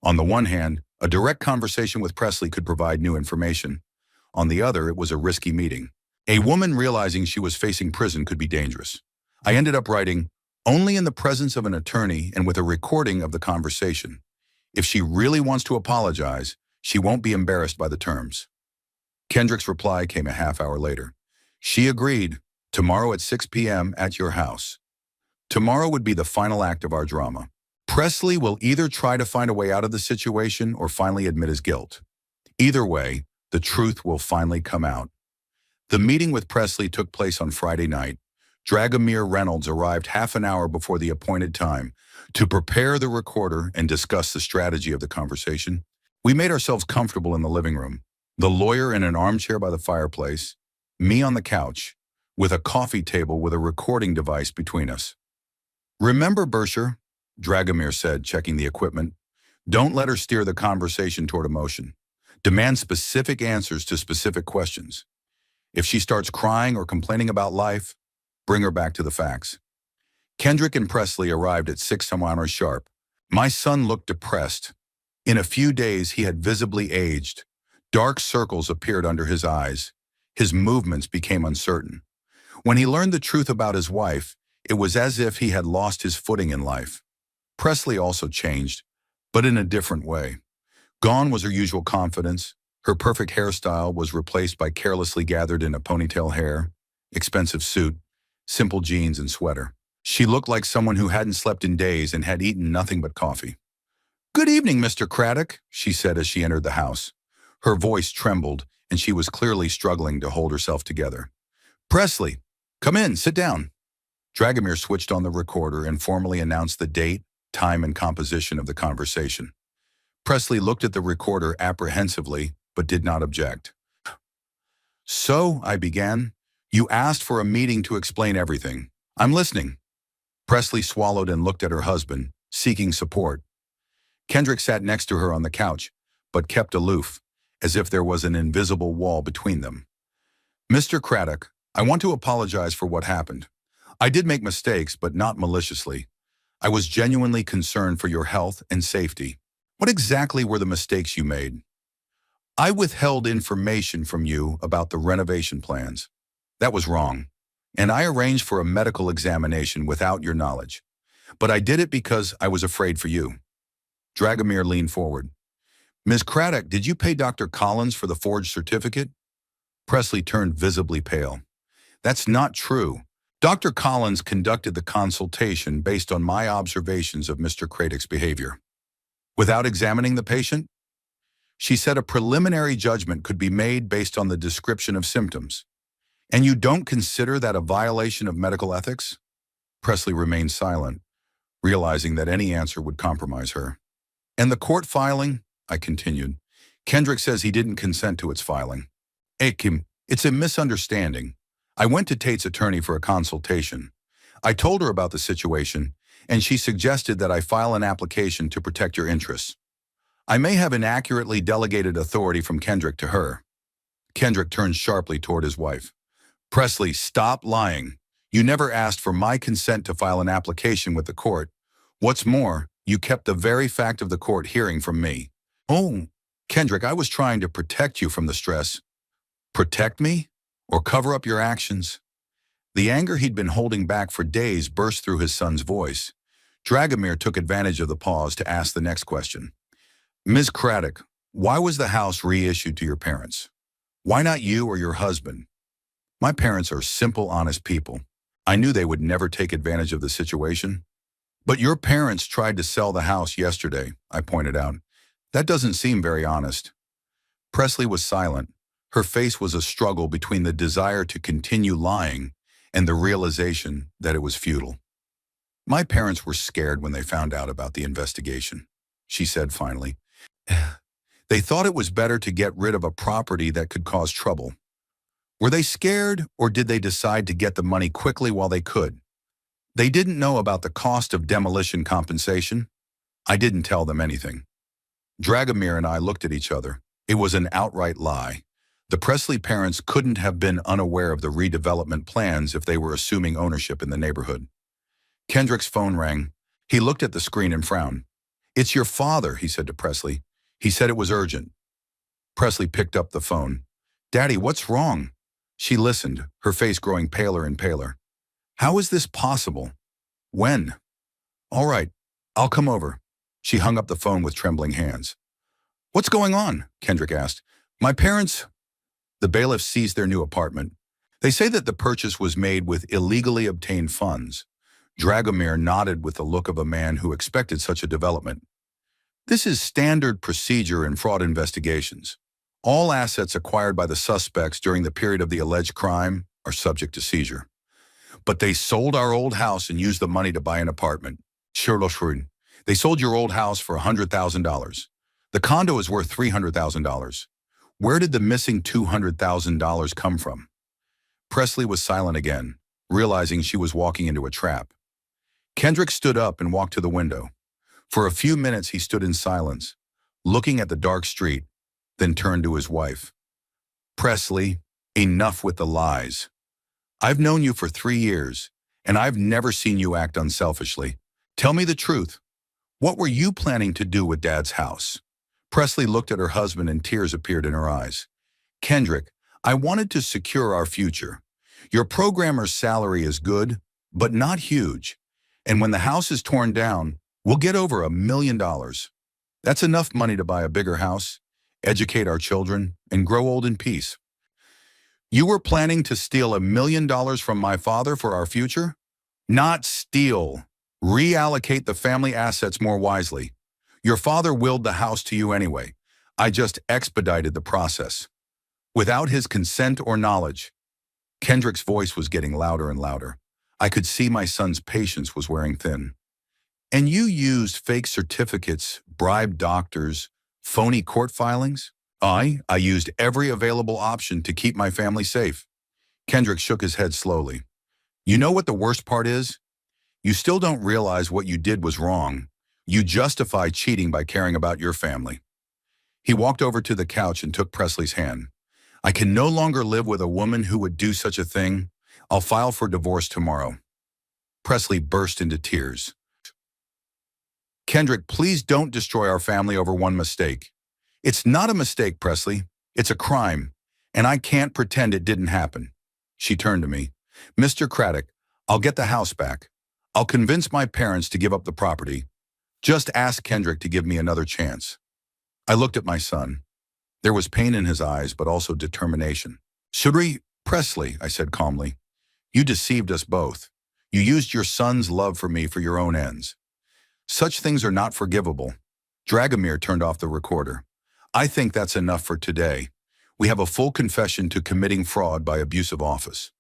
A: On the one hand, a direct conversation with Presley could provide new information. On the other, it was a risky meeting. A woman realizing she was facing prison could be dangerous. I ended up writing, only in the presence of an attorney and with a recording of the conversation. If she really wants to apologize, she won't be embarrassed by the terms. Kendrick's reply came a half hour later. She agreed, tomorrow at 6 p.m. at your house. Tomorrow would be the final act of our drama. Presley will either try to find a way out of the situation or finally admit his guilt. Either way, the truth will finally come out. The meeting with Presley took place on Friday night. Dragomir Reynolds arrived half an hour before the appointed time to prepare the recorder and discuss the strategy of the conversation. We made ourselves comfortable in the living room, the lawyer in an armchair by the fireplace, me on the couch, with a coffee table with a recording device between us. Remember, Berkshire, Dragomir said, checking the equipment. Don't let her steer the conversation toward emotion. Demand specific answers to specific questions. If she starts crying or complaining about life, bring her back to the facts. Kendrick and Presley arrived at 6 tomorrow sharp. My son looked depressed. In a few days, he had visibly aged. Dark circles appeared under his eyes. His movements became uncertain. When he learned the truth about his wife, it was as if he had lost his footing in life. Presley also changed, but in a different way. Gone was her usual confidence. Her perfect hairstyle was replaced by carelessly gathered in a ponytail hair, expensive suit, simple jeans and sweater. She looked like someone who hadn't slept in days and had eaten nothing but coffee. "Good evening, Mr. Craddock," she said as she entered the house. Her voice trembled, and she was clearly struggling to hold herself together. "Presley, come in, sit down." Dragomir switched on the recorder and formally announced the date, time, and composition of the conversation. Presley looked at the recorder apprehensively, but did not object. "So," I began, "you asked for a meeting to explain everything. I'm listening." Presley swallowed and looked at her husband, seeking support. Kendrick sat next to her on the couch, but kept aloof, as if there was an invisible wall between them. "Mr. Craddock, I want to apologize for what happened. I did make mistakes, but not maliciously. I was genuinely concerned for your health and safety. What exactly were the mistakes you made?" "I withheld information from you about the renovation plans. That was wrong. And I arranged for a medical examination without your knowledge. But I did it because I was afraid for you. Dragomir leaned forward. Ms. Craddock, did you pay Dr. Collins for the forged certificate? Presley turned visibly pale. That's not true. Dr. Collins conducted the consultation based on my observations of Mr. Craddock's behavior. Without examining the patient, she said a preliminary judgment could be made based on the description of symptoms. And you don't consider that a violation of medical ethics? Presley remained silent, realizing that any answer would compromise her. And the court filing? I continued. Kendrick says he didn't consent to its filing. Kim, it's a misunderstanding. I went to Tate's attorney for a consultation. I told her about the situation, and she suggested that I file an application to protect your interests. I may have inaccurately delegated authority from Kendrick to her. Kendrick turned sharply toward his wife. Presley, stop lying. You never asked for my consent to file an application with the court. What's more, you kept the very fact of the court hearing from me. Oh, Kendrick, I was trying to protect you from the stress. Protect me? Or cover up your actions? The anger he'd been holding back for days burst through his son's voice. Dragomir took advantage of the pause to ask the next question. Ms. Craddock, why was the house reissued to your parents? Why not you or your husband? My parents are simple, honest people. I knew they would never take advantage of the situation. But your parents tried to sell the house yesterday, I pointed out. That doesn't seem very honest. Presley was silent. Her face was a struggle between the desire to continue lying and the realization that it was futile. My parents were scared when they found out about the investigation, she said finally. They thought it was better to get rid of a property that could cause trouble. Were they scared, or did they decide to get the money quickly while they could? They didn't know about the cost of demolition compensation. I didn't tell them anything. Dragomir and I looked at each other. It was an outright lie. The Presley parents couldn't have been unaware of the redevelopment plans if they were assuming ownership in the neighborhood. Kendrick's phone rang. He looked at the screen and frowned. It's your father, he said to Presley. He said it was urgent. Presley picked up the phone. Daddy, what's wrong? She listened, her face growing paler and paler. How is this possible? When? All right, I'll come over. She hung up the phone with trembling hands. What's going on? Kendrick asked. My parents... The bailiffs seized their new apartment. They say that the purchase was made with illegally obtained funds. Dragomir nodded with the look of a man who expected such a development. This is standard procedure in fraud investigations. All assets acquired by the suspects during the period of the alleged crime are subject to seizure. But they sold our old house and used the money to buy an apartment. They sold your old house for $100,000. The condo is worth $300,000. Where did the missing $200,000 come from? Presley was silent again, realizing she was walking into a trap. Kendrick stood up and walked to the window. For a few minutes he stood in silence, looking at the dark street, then turned to his wife. Presley, enough with the lies. I've known you for 3 years, and I've never seen you act unselfishly. Tell me the truth. What were you planning to do with Dad's house? Presley looked at her husband and tears appeared in her eyes. Kendrick, I wanted to secure our future. Your programmer's salary is good, but not huge. And when the house is torn down, we'll get over $1 million. That's enough money to buy a bigger house, educate our children, and grow old in peace. You were planning to steal $1 million from my father for our future? Not steal. Reallocate the family assets more wisely. Your father willed the house to you anyway. I just expedited the process. Without his consent or knowledge. Kendrick's voice was getting louder and louder. I could see my son's patience was wearing thin. And you used fake certificates, bribed doctors, phony court filings? I used every available option to keep my family safe. Kendrick shook his head slowly. You know what the worst part is? You still don't realize what you did was wrong. You justify cheating by caring about your family. He walked over to the couch and took Presley's hand. I can no longer live with a woman who would do such a thing. I'll file for divorce tomorrow. Presley burst into tears. Kendrick, please don't destroy our family over one mistake. It's not a mistake, Presley. It's a crime, and I can't pretend it didn't happen. She turned to me. Mr. Craddock, I'll get the house back. I'll convince my parents to give up the property. Just ask Kendrick to give me another chance. I looked at my son. There was pain in his eyes, but also determination. Shuri Presley, I said calmly, you deceived us both. You used your son's love for me for your own ends. Such things are not forgivable. Dragomir turned off the recorder. I think that's enough for today. We have a full confession to committing fraud by abuse of office.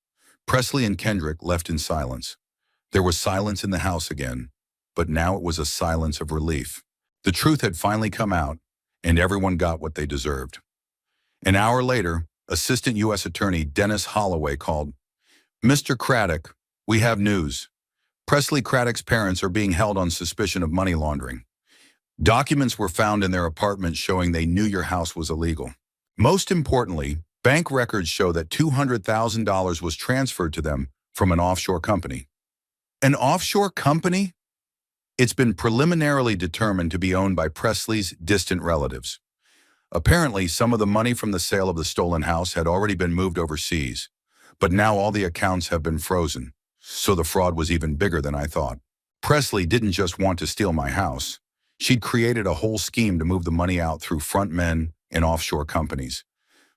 A: Presley and Kendrick left in silence. There was silence in the house again, but now it was a silence of relief. The truth had finally come out, and everyone got what they deserved. An hour later, Assistant U.S. Attorney Dennis Holloway called. Mr. Craddock, we have news. Presley Craddock's parents are being held on suspicion of money laundering. Documents were found in their apartment showing they knew your house was illegal. Most importantly, bank records show that $200,000 was transferred to them from an offshore company. An offshore company? It's been preliminarily determined to be owned by Presley's distant relatives. Apparently, some of the money from the sale of the stolen house had already been moved overseas, but now all the accounts have been frozen, so the fraud was even bigger than I thought. Presley didn't just want to steal my house. She'd created a whole scheme to move the money out through front men and offshore companies.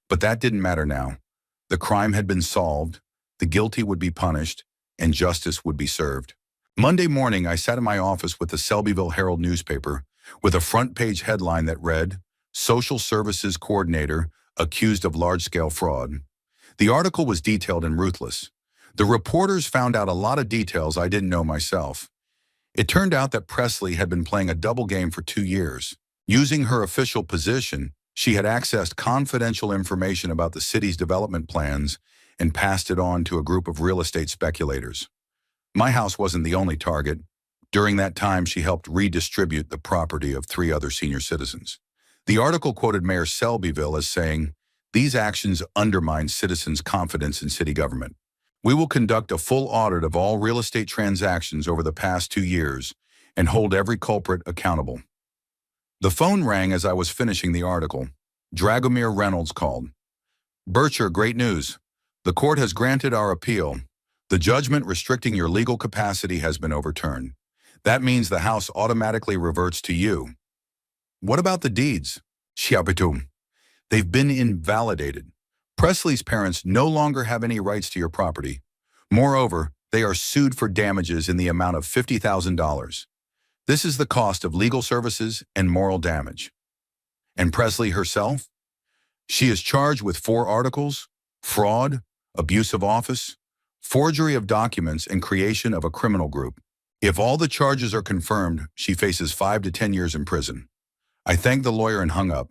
A: But that didn't matter now. The crime had been solved, the guilty would be punished, and justice would be served. Monday morning, I sat in my office with the Selbyville Herald newspaper with a front-page headline that read, Social Services Coordinator Accused of Large-Scale Fraud. The article was detailed and ruthless. The reporters found out a lot of details I didn't know myself. It turned out that Presley had been playing a double game for 2 years. Using her official position, she had accessed confidential information about the city's development plans and passed it on to a group of real estate speculators. My house wasn't the only target. During that time, she helped redistribute the property of 3 other senior citizens. The article quoted Mayor Selbyville as saying, "These actions undermine citizens' confidence in city government. We will conduct a full audit of all real estate transactions over the past 2 years and hold every culprit accountable." The phone rang as I was finishing the article. Dragomir Reynolds called. "Bircher, great news. The court has granted our appeal. The judgment restricting your legal capacity has been overturned. That means the house automatically reverts to you." "What about the deeds?" "Shiabitum. They've been invalidated. Presley's parents no longer have any rights to your property. Moreover, they are sued for damages in the amount of $50,000. This is the cost of legal services and moral damage." "And Presley herself?" "She is charged with 4 articles, fraud, abuse of office, forgery of documents, and creation of a criminal group. If all the charges are confirmed, she faces 5 to 10 years in prison." I thanked the lawyer and hung up.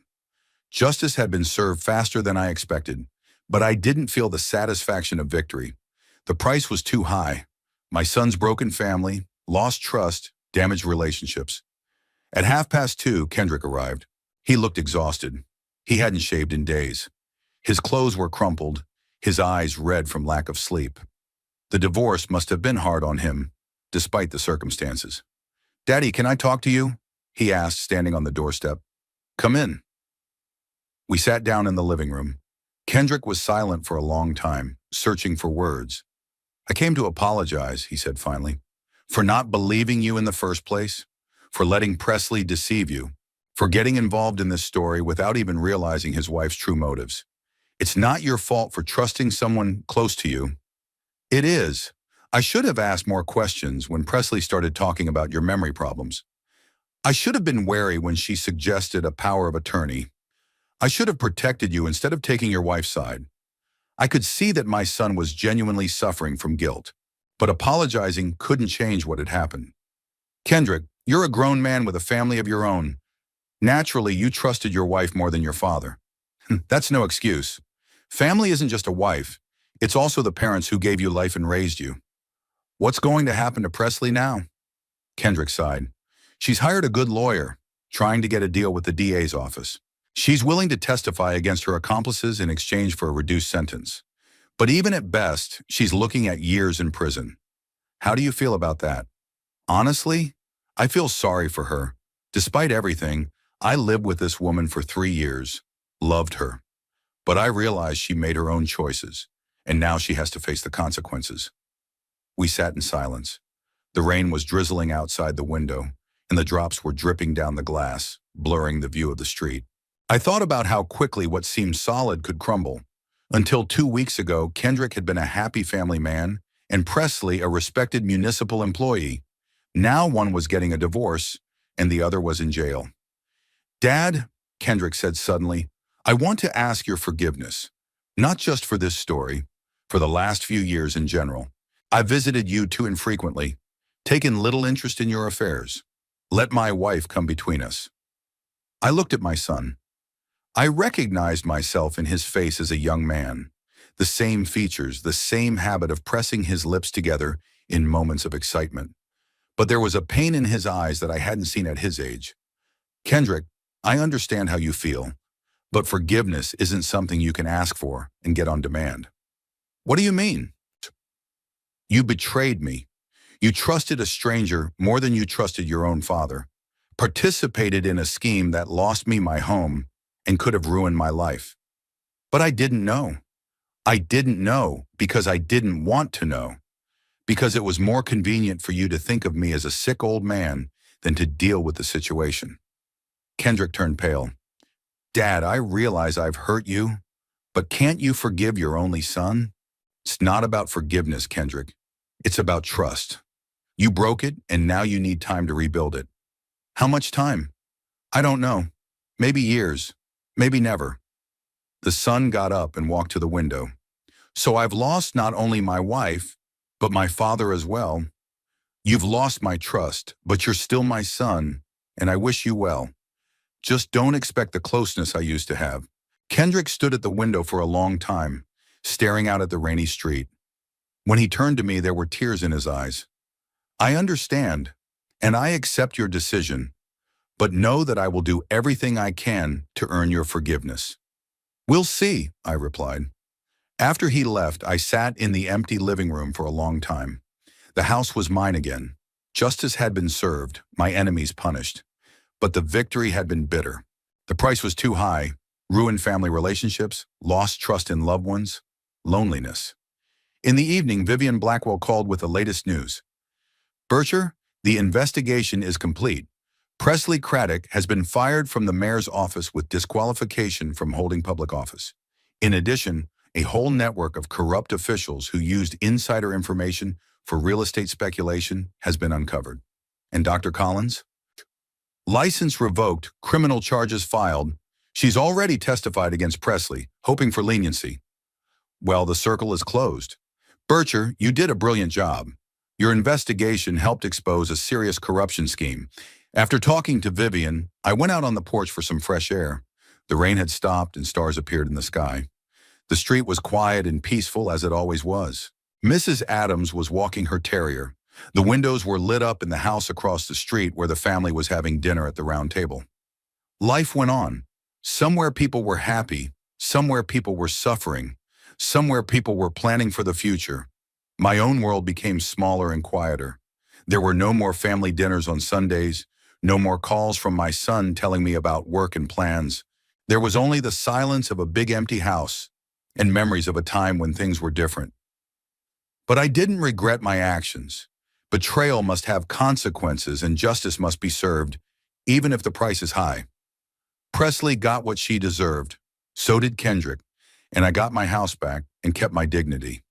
A: Justice had been served faster than I expected, but I didn't feel the satisfaction of victory. The price was too high. My son's broken family, lost trust, damaged relationships. At 2:30, Kendrick arrived. He looked exhausted. He hadn't shaved in days. His clothes were crumpled, his eyes red from lack of sleep. The divorce must have been hard on him, despite the circumstances. "Daddy, can I talk to you?" he asked, standing on the doorstep. "Come in." We sat down in the living room. Kendrick was silent for a long time, searching for words. "I came to apologize," he said finally, "for not believing you in the first place, for letting Presley deceive you, for getting involved in this story without even realizing his wife's true motives. It's not your fault for trusting someone close to you." "It is. I should have asked more questions when Presley started talking about your memory problems. I should have been wary when she suggested a power of attorney. I should have protected you instead of taking your wife's side. I could see that my son was genuinely suffering from guilt, but apologizing couldn't change what had happened. Kendrick, you're a grown man with a family of your own. Naturally, you trusted your wife more than your father. That's no excuse. Family isn't just a wife. It's also the parents who gave you life and raised you. What's going to happen to Presley now?" Kendrick sighed. "She's hired a good lawyer, trying to get a deal with the DA's office. She's willing to testify against her accomplices in exchange for a reduced sentence. But even at best, she's looking at years in prison. How do you feel about that?" "Honestly, I feel sorry for her. Despite everything, I lived with this woman for 3 years, loved her. But I realized she made her own choices, and now she has to face the consequences." We sat in silence. The rain was drizzling outside the window, and the drops were dripping down the glass, blurring the view of the street. I thought about how quickly what seemed solid could crumble. Until 2 weeks ago, Kendrick had been a happy family man, and Presley a respected municipal employee. Now one was getting a divorce, and the other was in jail. "Dad," Kendrick said suddenly, "I want to ask your forgiveness. Not just for this story, for the last few years in general. I visited you too infrequently, taken little interest in your affairs. Let my wife come between us." I looked at my son. I recognized myself in his face as a young man. The same features, the same habit of pressing his lips together in moments of excitement. But there was a pain in his eyes that I hadn't seen at his age. "Kendrick, I understand how you feel, but forgiveness isn't something you can ask for and get on demand." "What do you mean?" "You betrayed me. You trusted a stranger more than you trusted your own father, participated in a scheme that lost me my home and could have ruined my life. But I didn't know. I didn't know because I didn't want to know, because it was more convenient for you to think of me as a sick old man than to deal with the situation." Kendrick turned pale. "Dad, I realize I've hurt you, but can't you forgive your only son?" "It's not about forgiveness, Kendrick. It's about trust. You broke it, and now you need time to rebuild it." "How much time?" "I don't know. Maybe years. Maybe never." The son got up and walked to the window. "So I've lost not only my wife, but my father as well. You've lost my trust, but you're still my son, and I wish you well. Just don't expect the closeness I used to have." Kendrick stood at the window for a long time, staring out at the rainy street. When he turned to me, there were tears in his eyes. "I understand, and I accept your decision, but know that I will do everything I can to earn your forgiveness." "We'll see," I replied. After he left, I sat in the empty living room for a long time. The house was mine again. Justice had been served, my enemies punished. But the victory had been bitter. The price was too high: ruined family relationships, lost trust in loved ones, loneliness. In the evening, Vivian Blackwell called with the latest news. "Bircher, the investigation is complete. Presley Craddock has been fired from the mayor's office with disqualification from holding public office. In addition, a whole network of corrupt officials who used insider information for real estate speculation has been uncovered." "And Dr. Collins?" "License revoked, criminal charges filed. She's already testified against Presley, hoping for leniency." "Well, the circle is closed. Bircher, you did a brilliant job. Your investigation helped expose a serious corruption scheme." After talking to Vivian, I went out on the porch for some fresh air. The rain had stopped and stars appeared in the sky. The street was quiet and peaceful as it always was. Mrs. Adams was walking her terrier. The windows were lit up in the house across the street where the family was having dinner at the round table. Life went on. Somewhere people were happy, somewhere people were suffering, somewhere people were planning for the future. My own world became smaller and quieter. There were no more family dinners on Sundays, no more calls from my son telling me about work and plans. There was only the silence of a big empty house and memories of a time when things were different. But I didn't regret my actions. Betrayal must have consequences and justice must be served, even if the price is high. Presley got what she deserved. So did Kendrick, and I got my house back and kept my dignity.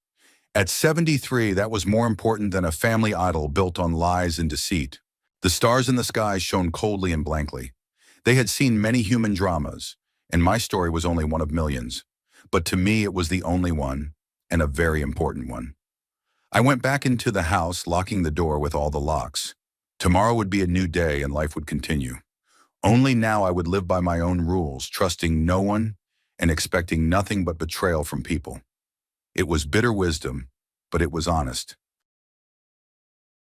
A: At 73, that was more important than a family idol built on lies and deceit. The stars in the sky shone coldly and blankly. They had seen many human dramas, and my story was only one of millions. But to me, it was the only one, and a very important one. I went back into the house, locking the door with all the locks. Tomorrow would be a new day and life would continue. Only now I would live by my own rules, trusting no one and expecting nothing but betrayal from people. It was bitter wisdom, but it was honest.